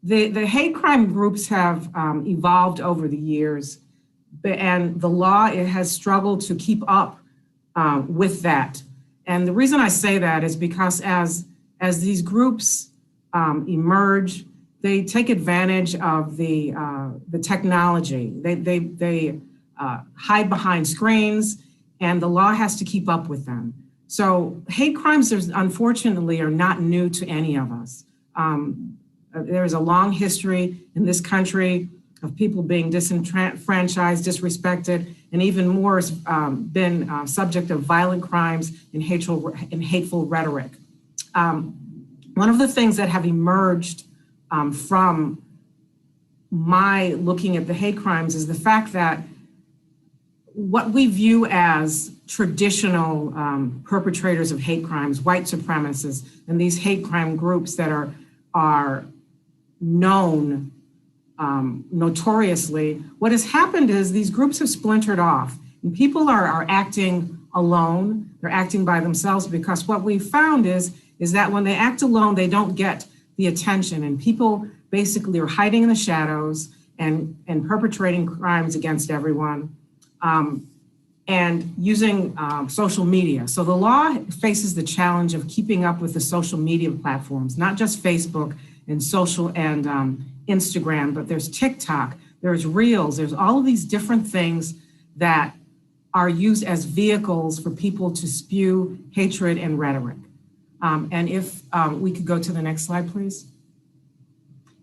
The hate crime groups have evolved over the years, and the law has struggled to keep up with that. And the reason I say that is because as these groups emerge, they take advantage of the technology. They hide behind screens, and the law has to keep up with them. So hate crimes, unfortunately, are not new to any of us. There's a long history in this country of people being disenfranchised, disrespected, and even more has been subject of violent crimes and hateful rhetoric. One of the things that have emerged from my looking at the hate crimes is the fact that what we view as traditional perpetrators of hate crimes, white supremacists, and these hate crime groups that are known notoriously, what has happened is these groups have splintered off, and people are acting alone. They're acting by themselves, because what we found is that when they act alone, they don't get the attention, and people basically are hiding in the shadows and perpetrating crimes against everyone, and using social media. So the law faces the challenge of keeping up with the social media platforms, not just Facebook and social and Instagram, but there's TikTok, there's Reels, there's all of these different things that are used as vehicles for people to spew hatred and rhetoric. And if we could go to the next slide, please.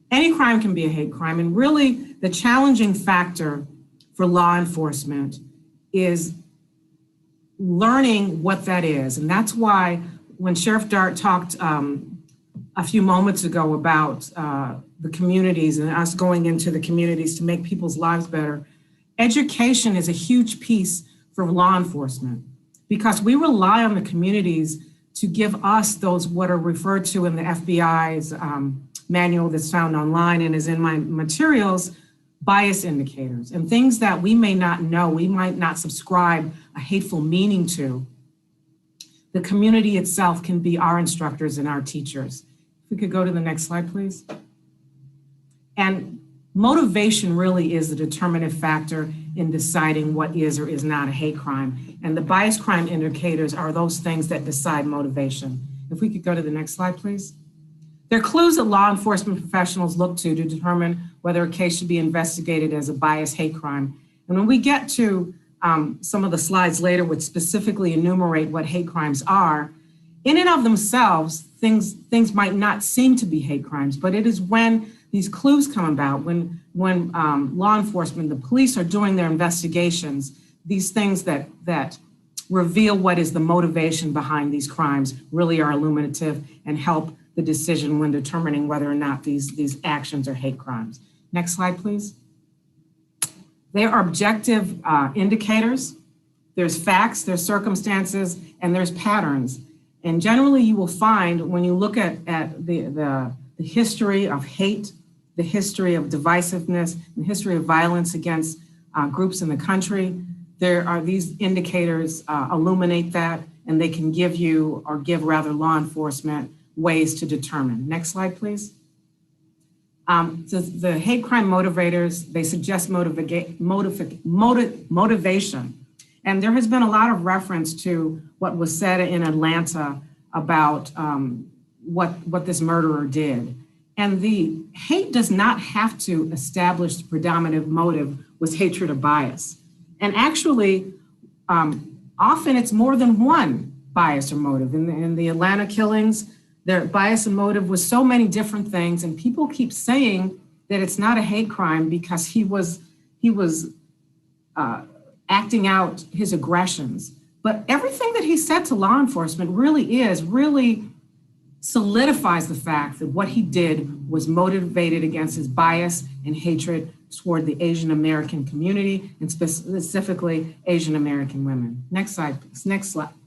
Any crime can be a hate crime, and really the challenging factor for law enforcement is learning what that is. And that's why when Sheriff Dart talked a few moments ago about the communities and us going into the communities to make people's lives better, education is a huge piece for law enforcement, because we rely on the communities to give us those what are referred to in the FBI's manual that's found online and is in my materials, bias indicators, and things that we may not know, we might not subscribe a hateful meaning to. The community itself can be our instructors and our teachers. If we could go to the next slide, please. And motivation really is the determinative factor in deciding what is or is not a hate crime. And the bias crime indicators are those things that decide motivation. If we could go to the next slide, please. There are clues that law enforcement professionals look to determine whether a case should be investigated as a bias hate crime. And when we get to some of the slides later, which specifically enumerate what hate crimes are, in and of themselves, things might not seem to be hate crimes, but it is when these clues come about, when law enforcement, the police are doing their investigations, these things that reveal what is the motivation behind these crimes really are illuminative and help the decision when determining whether or not these actions are hate crimes. Next slide, please. They are objective indicators. There's facts, there's circumstances, and there's patterns. And generally you will find when you look at the history of hate, the history of divisiveness, the history of violence against groups in the country, there are these indicators illuminate that, and they can give you, or give rather law enforcement, ways to determine. Next slide, please. The hate crime motivators, they suggest motivation. And there has been a lot of reference to what was said in Atlanta about what this murderer did. And the hate does not have to establish the predominant motive was hatred or bias. And actually, often it's more than one bias or motive. In the Atlanta killings, their bias and motive was so many different things, and people keep saying that it's not a hate crime because he was acting out his aggressions. But everything that he said to law enforcement really solidifies the fact that what he did was motivated against his bias and hatred toward the Asian American community, and specifically Asian American women. Next slide, please.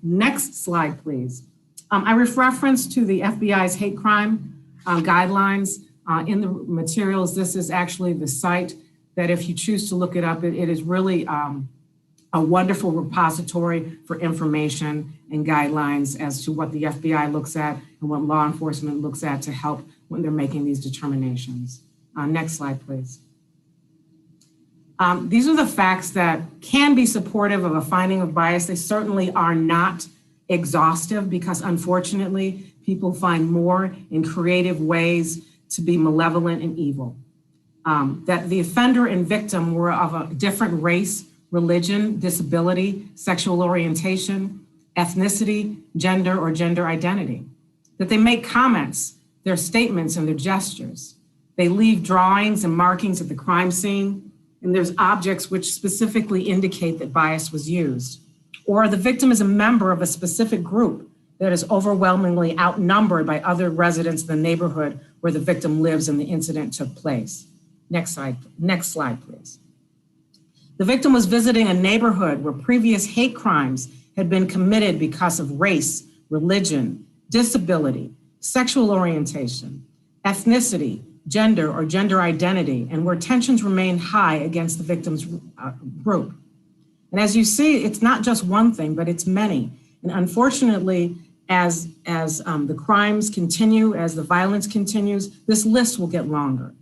Next slide, please. I reference to the FBI's hate crime guidelines in the materials. This is actually the site that, if you choose to look it up, it is really a wonderful repository for information and guidelines as to what the FBI looks at and what law enforcement looks at to help when they're making these determinations. Next slide, please. These are the facts that can be supportive of a finding of bias. They certainly are not exhaustive because unfortunately, people find more in creative ways to be malevolent and evil. That the offender and victim were of a different race, religion, disability, sexual orientation, ethnicity, gender, or gender identity. That they make comments, their statements, and their gestures. They leave drawings and markings at the crime scene, and there's objects which specifically indicate that bias was used. Or the victim is a member of a specific group that is overwhelmingly outnumbered by other residents in the neighborhood where the victim lives and the incident took place. Next slide, please. The victim was visiting a neighborhood where previous hate crimes had been committed because of race, religion, disability, sexual orientation, ethnicity, gender, or gender identity, and where tensions remain high against the victim's group. And as you see, it's not just one thing, but it's many. And unfortunately, as the crimes continue, as the violence continues, this list will get longer.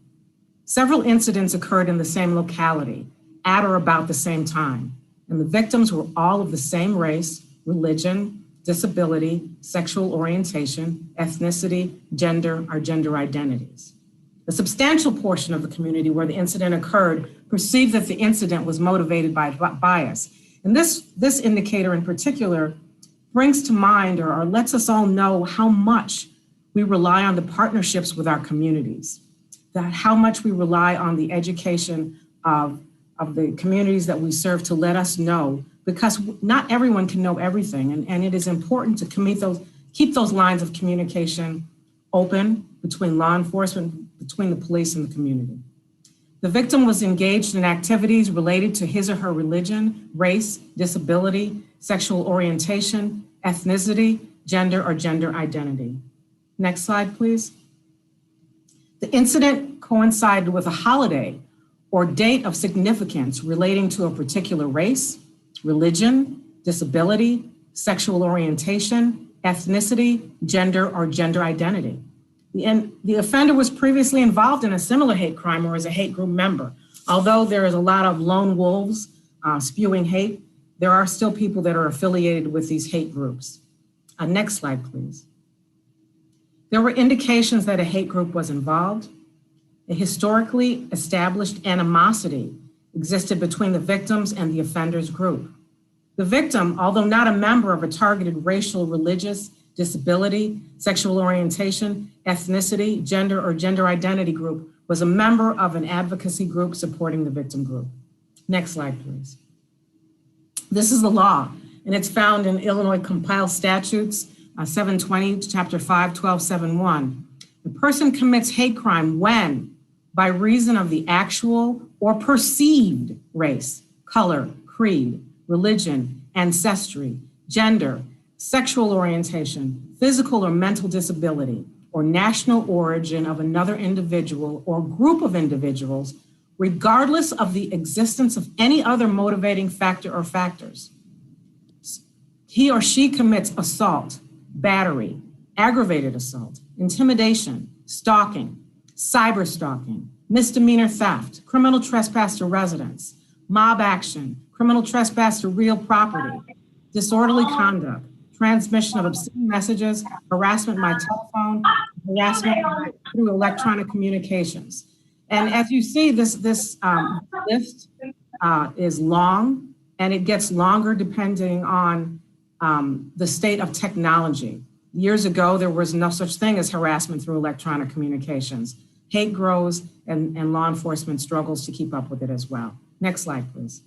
Several incidents occurred in the same locality at or about the same time, and the victims were all of the same race, religion, disability, sexual orientation, ethnicity, gender, or gender identities. A substantial portion of the community where the incident occurred perceived that the incident was motivated by bias. And this indicator in particular brings to mind or lets us all know how much we rely on the partnerships with our communities, that how much we rely on the education of the communities that we serve to let us know, because not everyone can know everything. And it is important to keep those lines of communication open between law enforcement, between the police and the community. The victim was engaged in activities related to his or her religion, race, disability, sexual orientation, ethnicity, gender, or gender identity. Next slide, please. The incident coincided with a holiday or date of significance relating to a particular race, religion, disability, sexual orientation, ethnicity, gender, or gender identity. The offender was previously involved in a similar hate crime or as a hate group member. Although there is a lot of lone wolves spewing hate, there are still people that are affiliated with these hate groups. Next slide, please. There were indications that a hate group was involved. A historically established animosity existed between the victims and the offender's group. The victim, although not a member of a targeted racial, religious, disability, sexual orientation, ethnicity, gender, or gender identity group, was a member of an advocacy group supporting the victim group. Next slide, please. This is the law, and it's found in Illinois compiled statutes 720, chapter 5, 1271. The person commits hate crime when, by reason of the actual or perceived race, color, creed, religion, ancestry, gender, sexual orientation, physical or mental disability, or national origin of another individual or group of individuals, regardless of the existence of any other motivating factor or factors. He or she commits assault, battery, aggravated assault, intimidation, stalking, cyber stalking, misdemeanor theft, criminal trespass to residence, mob action, criminal trespass to real property, disorderly conduct, transmission of obscene messages, harassment by telephone, harassment through electronic communications. And as you see, this list is long, and it gets longer depending on the state of technology. Years ago, there was no such thing as harassment through electronic communications. Hate grows, and law enforcement struggles to keep up with it as well. Next slide, please.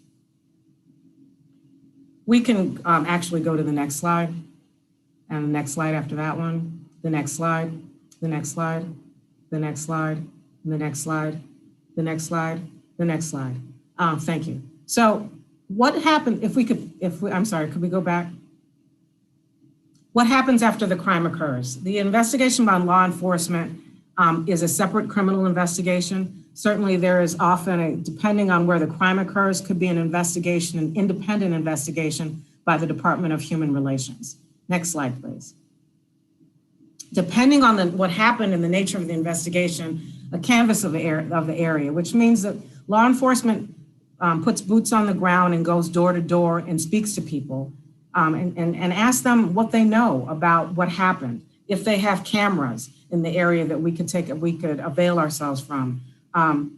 We can actually go to the next slide, and the next slide after that one, the next slide, the next slide, the next slide, the next slide, the next slide, the next slide. Thank you. So what happened, could we go back? What happens after the crime occurs? The investigation by law enforcement is a separate criminal investigation. Certainly there is often, depending on where the crime occurs, could be an investigation, an independent investigation by the Department of Human Relations. Next slide, please. Depending on what happened and the nature of the investigation, a canvas of the area, which means that law enforcement puts boots on the ground and goes door to door and speaks to people and asks them what they know about what happened. If they have cameras in the area that we could avail ourselves from,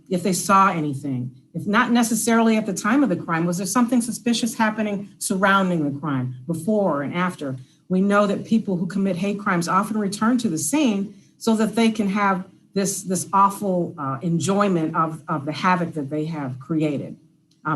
if they saw anything, if not necessarily at the time of the crime, was there something suspicious happening surrounding the crime before and after? We know that people who commit hate crimes often return to the scene so that they can have this awful enjoyment of the havoc that they have created.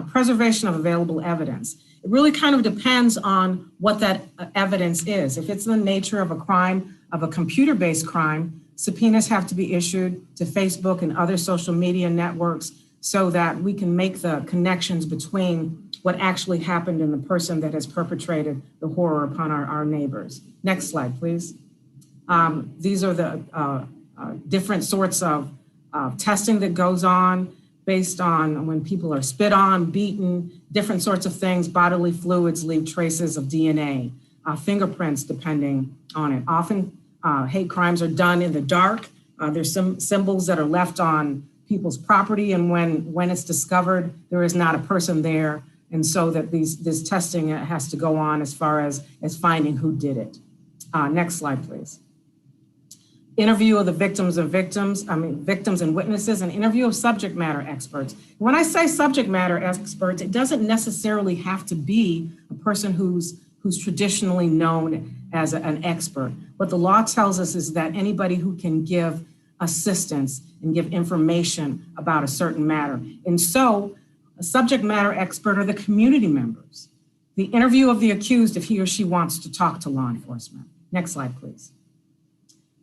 Preservation of available evidence. It really kind of depends on what that evidence is. If it's the nature of a crime, of a computer-based crime, subpoenas have to be issued to Facebook and other social media networks so that we can make the connections between what actually happened and the person that has perpetrated the horror upon our neighbors. Next slide, please. These are the different sorts of testing that goes on based on when people are spit on, beaten, different sorts of things. Bodily fluids leave traces of DNA, fingerprints depending on it. Often hate crimes are done in the dark. There's some symbols that are left on people's property, and when it's discovered, there is not a person there. And so that this testing has to go on as far as finding who did it. Next slide, please. Interview of the victims and witnesses, and interview of subject matter experts. When I say subject matter experts, it doesn't necessarily have to be a person who's traditionally known as an expert. What the law tells us is that anybody who can give assistance and give information about a certain matter. And so a subject matter expert are the community members. The interview of the accused if he or she wants to talk to law enforcement. Next slide, please.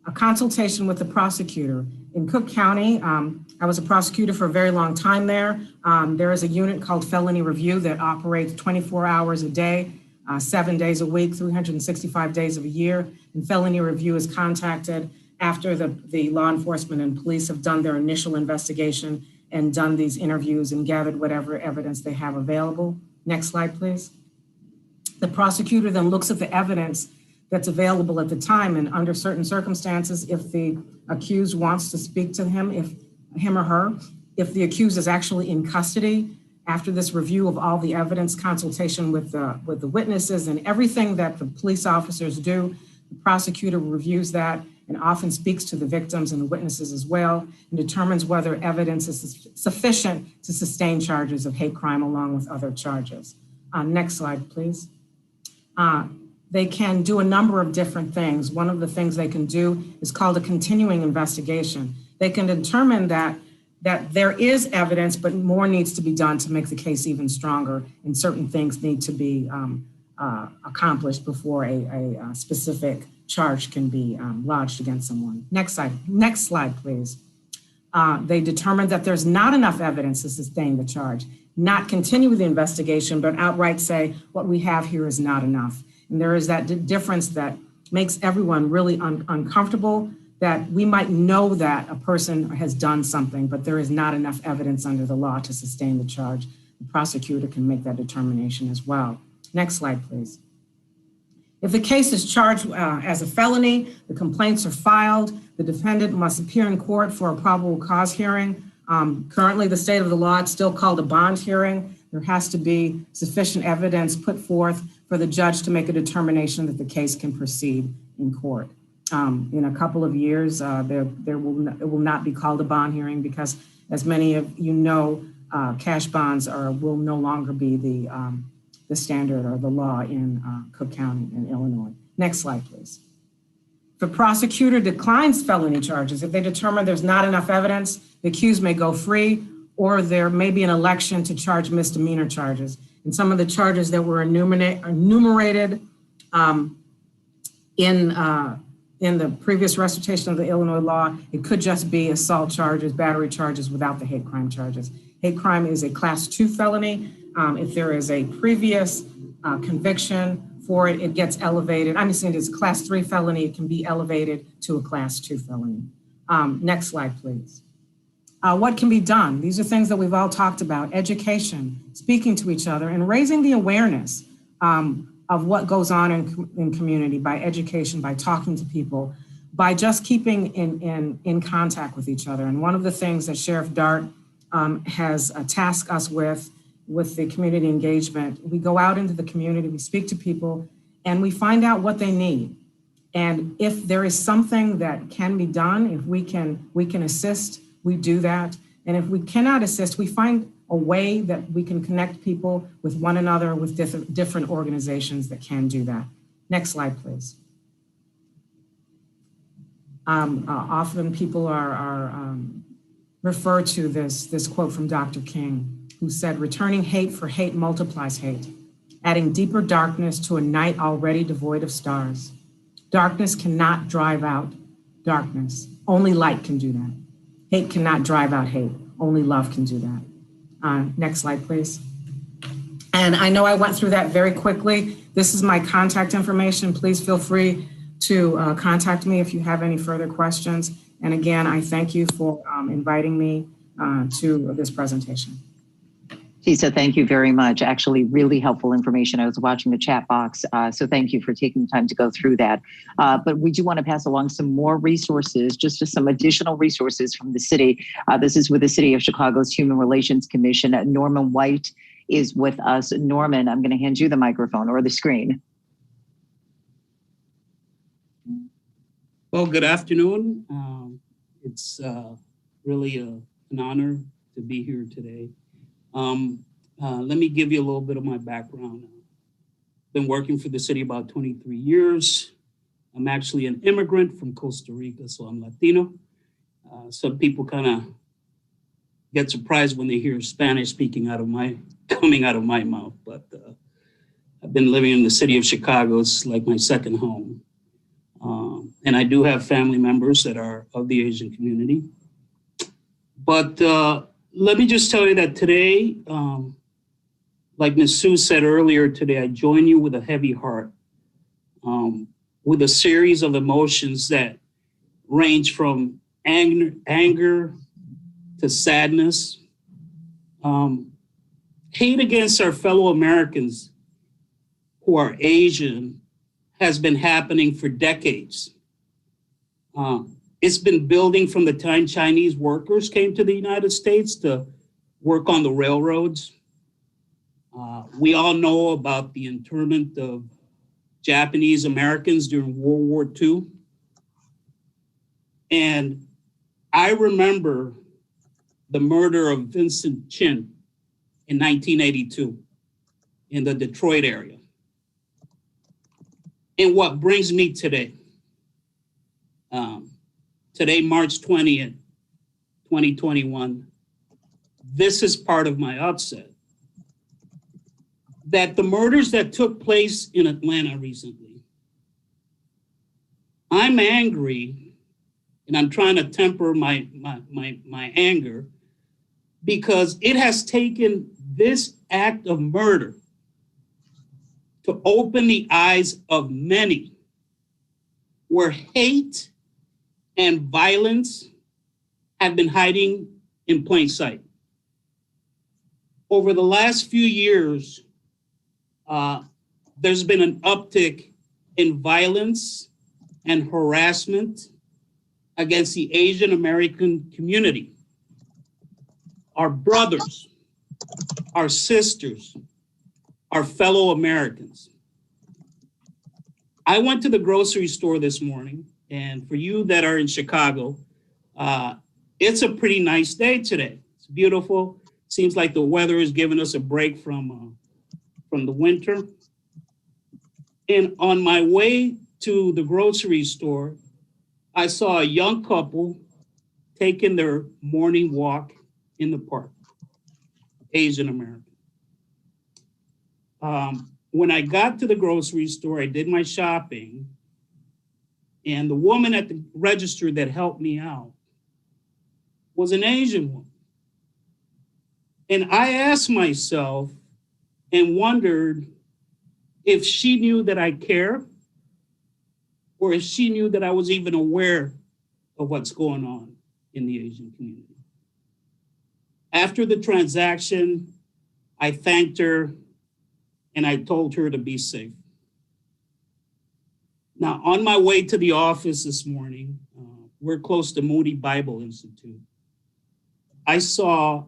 A consultation with the prosecutor. In Cook County, I was a prosecutor for a very long time there. There is a unit called Felony Review that operates 24 hours a day, 7 days a week, 365 days of a year. And Felony Review is contacted after the law enforcement and police have done their initial investigation and done these interviews and gathered whatever evidence they have available. Next slide, please. The prosecutor then looks at the evidence that's available at the time, and under certain circumstances, if the accused wants to speak to him or her, if the accused is actually in custody, after this review of all the evidence, consultation with the witnesses and everything that the police officers do, the prosecutor reviews that and often speaks to the victims and the witnesses as well, and determines whether evidence is sufficient to sustain charges of hate crime along with other charges. Next slide, please. They can do a number of different things. One of the things they can do is called a continuing investigation. They can determine that there is evidence, but more needs to be done to make the case even stronger, and certain things need to be accomplished before a specific charge can be lodged against someone. Next slide, please. They determine that there's not enough evidence to sustain the charge, not continue the investigation, but outright say what we have here is not enough. And there is that difference that makes everyone really uncomfortable, that we might know that a person has done something, but there is not enough evidence under the law to sustain the charge. The prosecutor can make that determination as well. Next slide, please. If the case is charged as a felony, the complaints are filed, the defendant must appear in court for a probable cause hearing. Currently, the state of the law, it's still called a bond hearing. There has to be sufficient evidence put forth for the judge to make a determination that the case can proceed in court. In a couple of years, it will not be called a bond hearing because, as many of you know, cash bonds will no longer be the standard or the law in Cook County in Illinois. Next slide, please. If a prosecutor declines felony charges, if they determine there's not enough evidence, the accused may go free, or there may be an election to charge misdemeanor charges. And some of the charges that were enumerated in the previous recitation of the Illinois law, it could just be assault charges, battery charges without the hate crime charges. Hate crime is a class 2 felony. If there is a previous conviction for it, it gets elevated. I'm saying it's a class 3 felony, it can be elevated to a class 2 felony. Next slide, please. What can be done? These are things that we've all talked about: education, speaking to each other, and raising the awareness of what goes on in community by education, by talking to people, by just keeping in contact with each other. And one of the things that Sheriff Dart has tasked us with the community engagement, we go out into the community, we speak to people, and we find out what they need. And if there is something that can be done, if we can assist, we do that. And if we cannot assist, we find a way that we can connect people with one another, with different organizations that can do that. Next slide, please. Often people are refer to this quote from Dr. King, who said, "Returning hate for hate multiplies hate, adding deeper darkness to a night already devoid of stars. Darkness cannot drive out darkness. Only light can do that. Hate cannot drive out hate. Only love can do that." Next slide, please. And I know I went through that very quickly. This is my contact information. Please feel free to contact me if you have any further questions. And again, I thank you for inviting me to this presentation. Theresa, thank you very much. Actually, really helpful information. I was watching the chat box, so thank you for taking the time to go through that. But we do want to pass along some more resources, just some additional resources from the city. This is with the City of Chicago's Human Relations Commission. Norman White is with us. Norman, I'm going to hand you the microphone or the screen. Well, good afternoon. It's really an honor to be here today. Let me give you a little bit of my background. Been working for the city about 23 years. I'm actually an immigrant from Costa Rica, so I'm Latino. Some people kind of get surprised when they hear Spanish coming out of my mouth, but I've been living in the city of Chicago. It's like my second home. And I do have family members that are of the Asian community. But let me just tell you that today, like Ms. Sue said earlier today, I join you with a heavy heart, with a series of emotions that range from anger to sadness. Hate against our fellow Americans who are Asian has been happening for decades. It's been building from the time Chinese workers came to the United States to work on the railroads. We all know about the internment of Japanese Americans during World War II. And I remember the murder of Vincent Chin in 1982 in the Detroit area. And what brings me today, today, March 20th, 2021, this is part of my upset. That the murders that took place in Atlanta recently, I'm angry, and I'm trying to temper my anger, because it has taken this act of murder to open the eyes of many, where hate and violence have been hiding in plain sight. Over the last few years, there's been an uptick in violence and harassment against the Asian American community. Our brothers, our sisters, our fellow Americans. I went to the grocery store this morning, and for you that are in Chicago, it's a pretty nice day today. It's beautiful. Seems like the weather is giving us a break from the winter. And on my way to the grocery store, I saw a young couple taking their morning walk in the park, Asian American. When I got to the grocery store, I did my shopping, and the woman at the register that helped me out was an Asian woman. And I asked myself and wondered if she knew that I care, or if she knew that I was even aware of what's going on in the Asian community. After the transaction, I thanked her and I told her to be safe. Now, on my way to the office this morning, we're close to Moody Bible Institute. I saw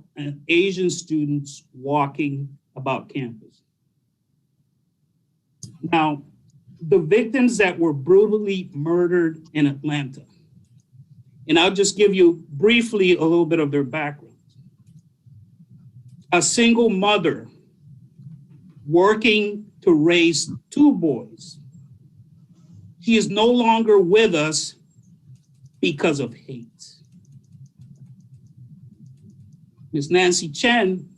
Asian students walking about campus. Now, the victims that were brutally murdered in Atlanta, and I'll just give you briefly a little bit of their background. A single mother working to raise 2 boys. She is no longer with us because of hate. Ms. Nancy Chen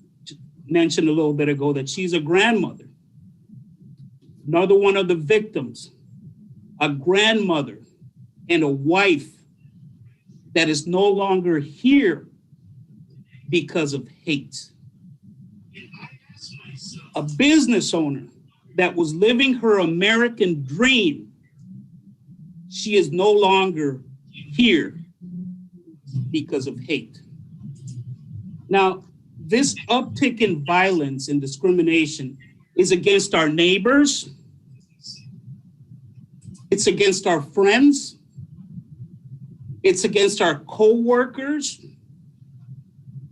mentioned a little bit ago that she's a grandmother. Another one of the victims, a grandmother and a wife that is no longer here because of hate. A business owner that was living her American dream, she is no longer here because of hate. Now, this uptick in violence and discrimination is against our neighbors, it's against our friends, it's against our co-workers,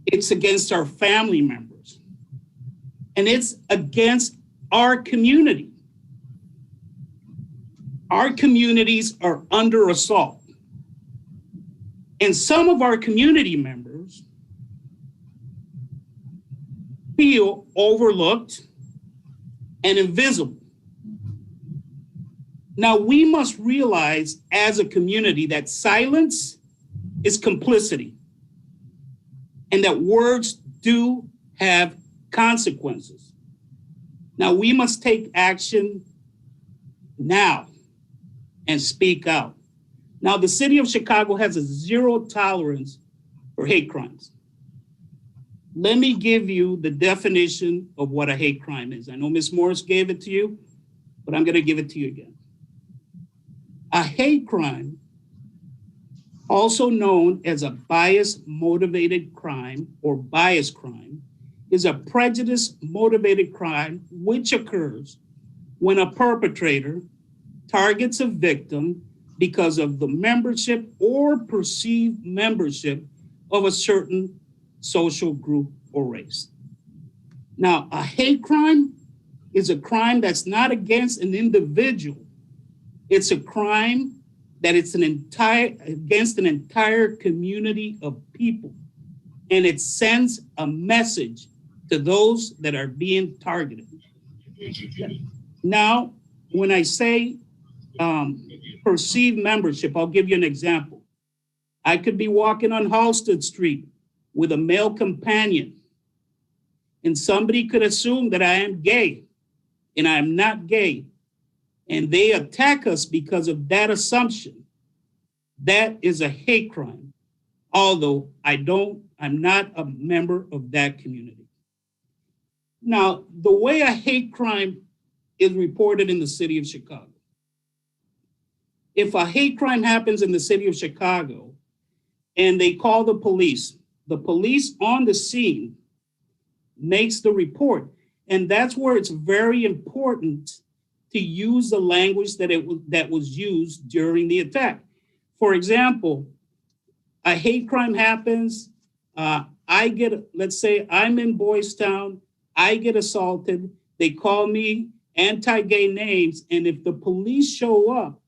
it's against our family members, and it's against our community. Our communities are under assault. And some of our community members feel overlooked and invisible. Now, we must realize as a community that silence is complicity and that words do have consequences. Now, we must take action now and speak out. Now, the city of Chicago has a 0 tolerance for hate crimes. Let me give you the definition of what a hate crime is. I know Ms. Morris gave it to you, but I'm going to give it to you again. A hate crime, also known as a bias-motivated crime or bias crime, is a prejudice-motivated crime which occurs when a perpetrator targets a victim because of the membership or perceived membership of a certain social group or race. Now, a hate crime is a crime that's not against an individual. It's a crime that it's against an entire community of people. And it sends a message to those that are being targeted. Now, when I say perceived membership, I'll give you an example. I could be walking on Halsted Street with a male companion, and somebody could assume that I am gay, and I am not gay, and they attack us because of that assumption. That is a hate crime, although I'm not a member of that community. Now, the way a hate crime is reported in the city of Chicago. If a hate crime happens in the city of Chicago and they call the police on the scene makes the report. And that's where it's very important to use the language that was used during the attack. For example, a hate crime happens, let's say I'm in Boys Town, I get assaulted, they call me anti-gay names, and if the police show up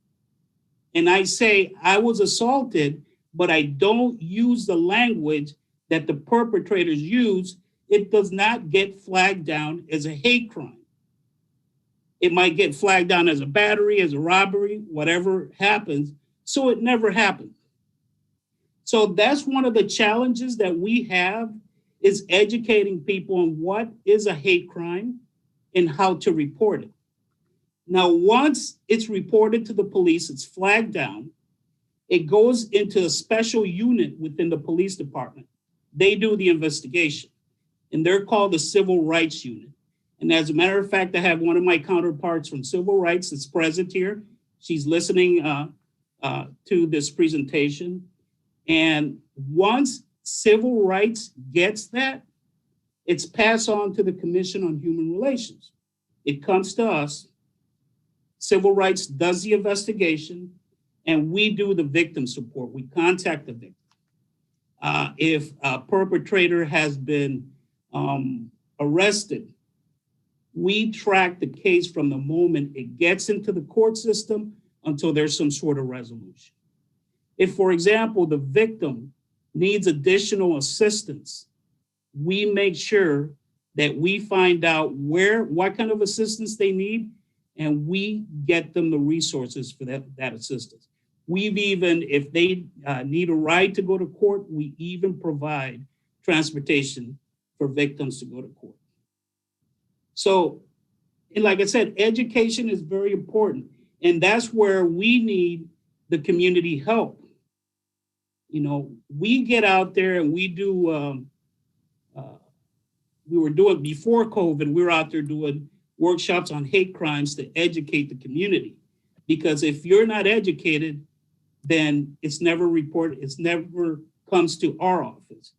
and I say I was assaulted, but I don't use the language that the perpetrators use, it does not get flagged down as a hate crime. It might get flagged down as a battery, as a robbery, whatever happens, so it never happened. So that's one of the challenges that we have, is educating people on what is a hate crime and how to report it. Now, once it's reported to the police, it's flagged down, it goes into a special unit within the police department. They do the investigation, and they're called the Civil Rights Unit. And as a matter of fact, I have one of my counterparts from Civil Rights that's present here. She's listening to this presentation. And once Civil Rights gets that, it's passed on to the Commission on Human Relations. It comes to us. Civil Rights does the investigation, and we do the victim support. We contact the victim. If a perpetrator has been arrested, we track the case from the moment it gets into the court system until there's some sort of resolution. If, for example, the victim needs additional assistance, we make sure that we find out what kind of assistance they need, and we get them the resources for that assistance. We've even, if they need a ride to go to court, we even provide transportation for victims to go to court. So, and like I said, education is very important, and that's where we need the community help. You know, we get out there and we do, we were doing, before COVID, we were out there doing workshops on hate crimes to educate the community. Because if you're not educated, then it's never reported, it's never comes to our office.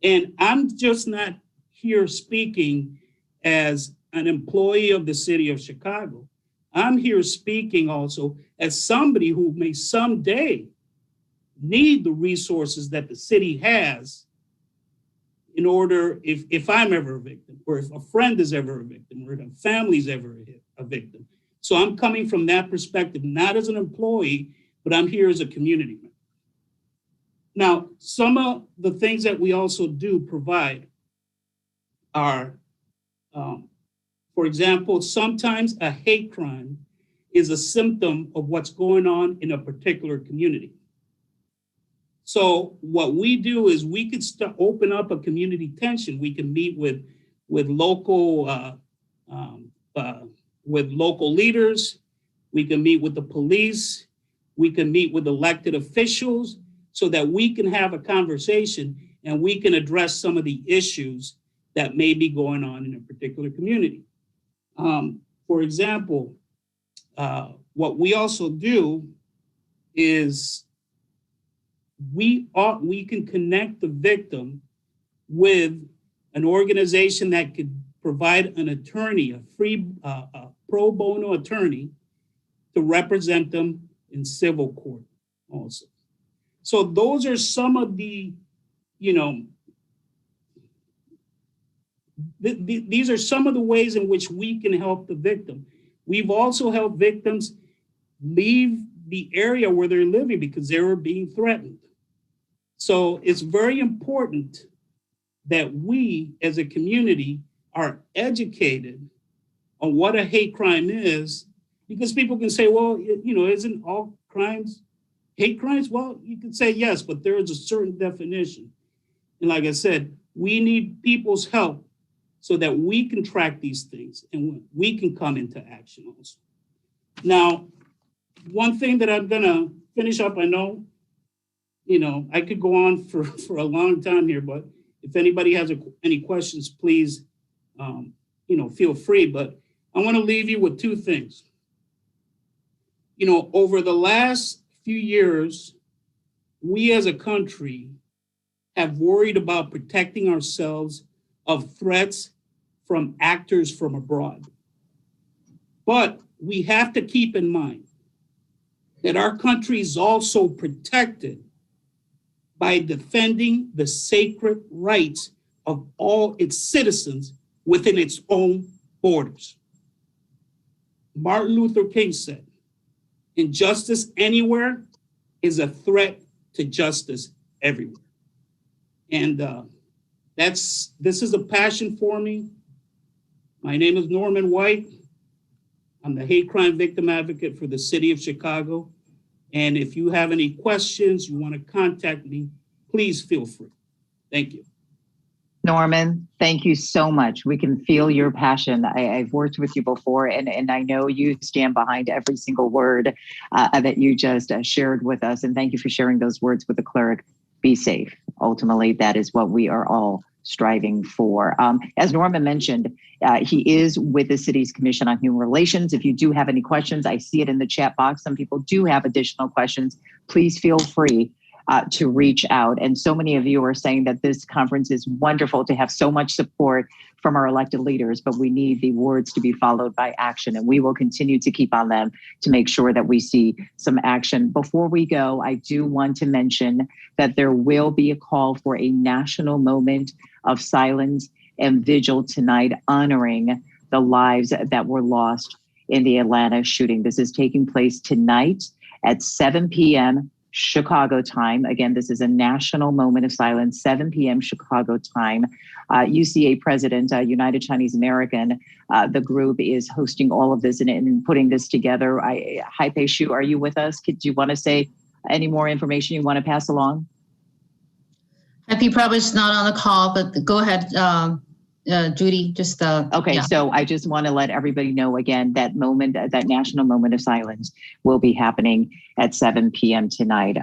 And I'm just not here speaking as an employee of the city of Chicago. I'm here speaking also as somebody who may someday need the resources that the city has in order, if I'm ever a victim, or if a friend is ever a victim, or if a family's ever a victim. So I'm coming from that perspective, not as an employee, but I'm here as a community member. Now, some of the things that we also do provide are, for example, sometimes a hate crime is a symptom of what's going on in a particular community. So what we do is we could open up a community tension. We can meet with local leaders. We can meet with the police. We can meet with elected officials so that we can have a conversation and we can address some of the issues that may be going on in a particular community. For example, what we also do is we can connect the victim with an organization that could provide an attorney, a free pro bono attorney to represent them in civil court also. So those are some of the, you know, these are some of the ways in which we can help the victim. We've also helped victims leave the area where they're living because they were being threatened. So it's very important that we as a community are educated on what a hate crime is, because people can say, well, you know, isn't all crimes hate crimes? Well, you can say yes, but there is a certain definition. And like I said, we need people's help so that we can track these things and we can come into action also. Now, one thing that I'm gonna finish up, I know, you know, I could go on for a long time here, but if anybody has any questions, please, you know, feel free. But I want to leave you with two things. You know, over the last few years, we as a country have worried about protecting ourselves of threats from actors from abroad. But we have to keep in mind that our country is also protected by defending the sacred rights of all its citizens within its own borders. Martin Luther King said, injustice anywhere is a threat to justice everywhere. And this is a passion for me. My name is Norman White. I'm the hate crime victim advocate for the city of Chicago. And if you have any questions, you want to contact me, please feel free. Thank you. Norman, thank you so much. We can feel your passion. I've worked with you before, and I know you stand behind every single word that you just shared with us. And thank you for sharing those words with the clerk. Be safe. Ultimately, that is what we are all striving for. As Norman mentioned, he is with the city's Commission on Human Relations. If you do have any questions, I see it in the chat box. Some people do have additional questions. Please feel free to reach out. And so many of you are saying that this conference is wonderful to have so much support from our elected leaders, but we need the words to be followed by action. And we will continue to keep on them to make sure that we see some action. Before we go, I do want to mention that there will be a call for a national moment of silence and vigil tonight, honoring the lives that were lost in the Atlanta shooting. This is taking place tonight at 7 p.m. Chicago time. Again, this is a national moment of silence, 7 p.m. Chicago time. UCA President, United Chinese American, the group is hosting all of this and putting this together. Haipei Shu, are you with us? Do you want to say any more information you want to pass along? Happy probably is not on the call, but go ahead, Judy. Just okay. Yeah. So I just want to let everybody know again that moment, that national moment of silence, will be happening at 7 p.m. tonight.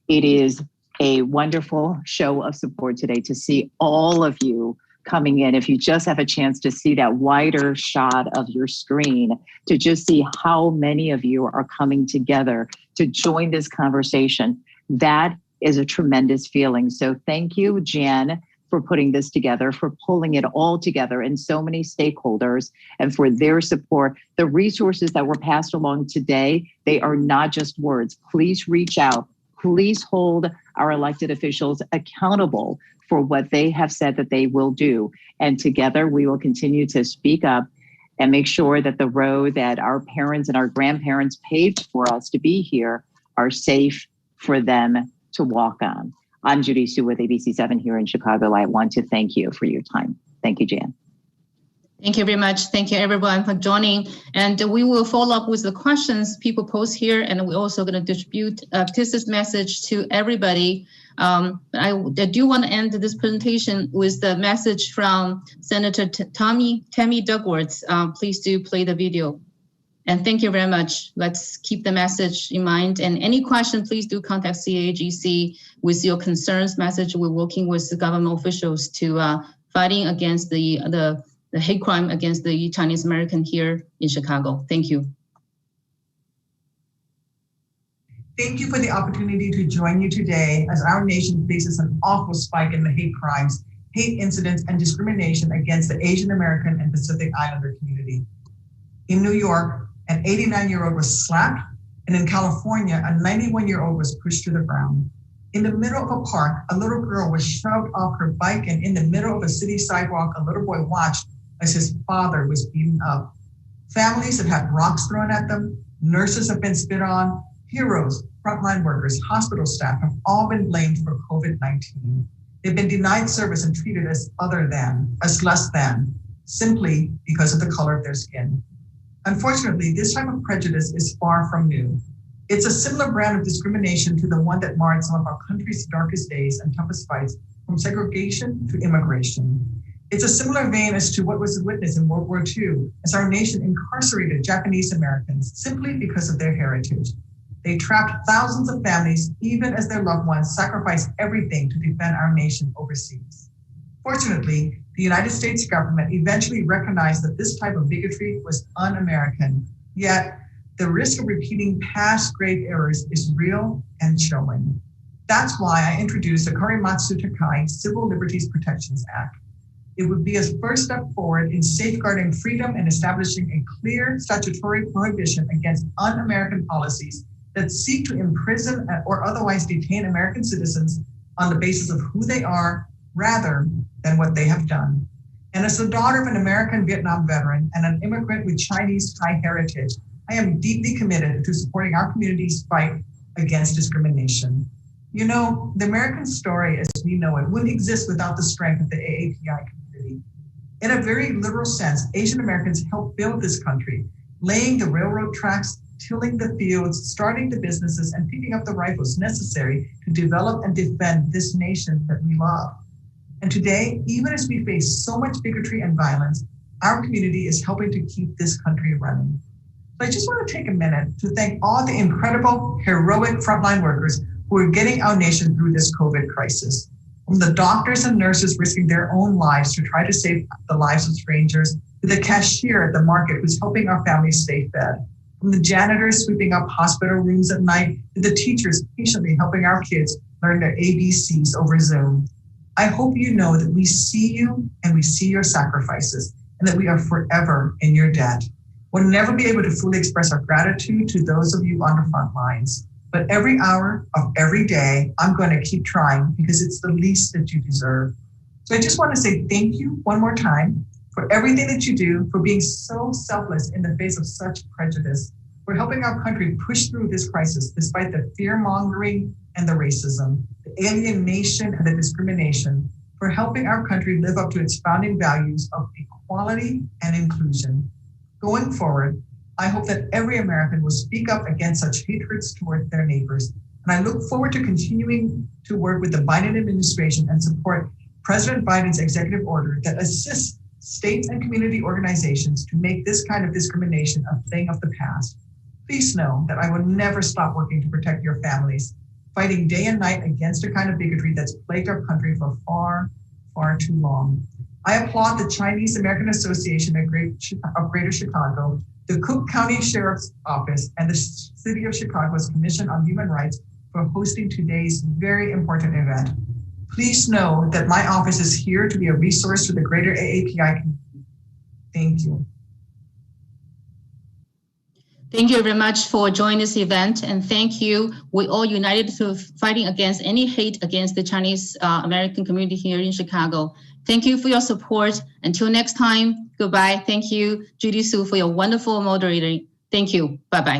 It is a wonderful show of support today to see all of you coming in. If you just have a chance to see that wider shot of your screen, to just see how many of you are coming together to join this conversation, that is a tremendous feeling. So thank you, Jan, for putting this together, for pulling it all together, and so many stakeholders, and for their support. The resources that were passed along today, they are not just words. Please reach out. Please hold our elected officials accountable for what they have said that they will do. And together we will continue to speak up and make sure that the road that our parents and our grandparents paved for us to be here are safe for them to walk on. I'm Judy Chu with ABC7 here in Chicago. I want to thank you for your time. Thank you, Jan. Thank you very much. Thank you everyone for joining. And we will follow up with the questions people post here. And we're also going to distribute this message to everybody. I do want to end this presentation with the message from Senator Tammy Duckworth. Please do play the video. And thank you very much. Let's keep the message in mind. And any question, please do contact CAGC with your concerns message. We're working with the government officials to fighting against the hate crime against the Chinese American here in Chicago. Thank you. Thank you for the opportunity to join you today as our nation faces an awful spike in the hate crimes, hate incidents, and discrimination against the Asian American and Pacific Islander community. In New York, an 89-year-old was slapped, and in California, a 91-year-old was pushed to the ground. In the middle of a park, a little girl was shoved off her bike, and in the middle of a city sidewalk, a little boy watched as his father was beaten up. Families have had rocks thrown at them, nurses have been spit on, heroes, frontline workers, hospital staff have all been blamed for COVID-19. They've been denied service and treated as less than, simply because of the color of their skin. Unfortunately, this type of prejudice is far from new. It's a similar brand of discrimination to the one that marred some of our country's darkest days and toughest fights, from segregation to immigration. It's a similar vein as to what was witnessed in World War II, as our nation incarcerated Japanese Americans simply because of their heritage. They trapped thousands of families, even as their loved ones sacrificed everything to defend our nation overseas. Fortunately, the United States government eventually recognized that this type of bigotry was un-American, yet the risk of repeating past grave errors is real and showing. That's why I introduced the Korematsu Takai Civil Liberties Protections Act. It would be a first step forward in safeguarding freedom and establishing a clear statutory prohibition against un-American policies that seek to imprison or otherwise detain American citizens on the basis of who they are rather than what they have done. And as the daughter of an American Vietnam veteran and an immigrant with Chinese Thai heritage, I am deeply committed to supporting our community's fight against discrimination. You know, the American story as we know it wouldn't exist without the strength of the AAPI community. In a very literal sense, Asian Americans helped build this country, laying the railroad tracks, tilling the fields, starting the businesses, and picking up the rifles necessary to develop and defend this nation that we love. And today, even as we face so much bigotry and violence, our community is helping to keep this country running. So I just want to take a minute to thank all the incredible, heroic frontline workers who are getting our nation through this COVID crisis. From the doctors and nurses risking their own lives to try to save the lives of strangers, to the cashier at the market who's helping our families stay fed. from the janitors sweeping up hospital rooms at night to the teachers patiently helping our kids learn their ABCs over Zoom. I hope you know that we see you and we see your sacrifices and that we are forever in your debt. We'll never be able to fully express our gratitude to those of you on the front lines. But every hour of every day, I'm going to keep trying because it's the least that you deserve. So I just want to say thank you one more time for everything that you do, for being so selfless in the face of such prejudice, for helping our country push through this crisis despite the fear-mongering and the racism, the alienation and the discrimination, for helping our country live up to its founding values of equality and inclusion. Going forward, I hope that every American will speak up against such hatreds toward their neighbors. And I look forward to continuing to work with the Biden administration and support President Biden's executive order that assists states and community organizations to make this kind of discrimination a thing of the past. Please know that I will never stop working to protect your families, fighting day and night against a kind of bigotry that's plagued our country for far, far too long. I applaud the Chinese American Association of Greater Chicago, the Cook County Sheriff's Office, and the City of Chicago's Commission on Human Rights for hosting today's very important event. Please know that my office is here to be a resource to the greater AAPI community. Thank you. Thank you very much for joining this event, and thank you. We all united to fighting against any hate against the Chinese American community here in Chicago. Thank you for your support. Until next time, goodbye. Thank you, Judy Chu, for your wonderful moderating. Thank you. Bye-bye.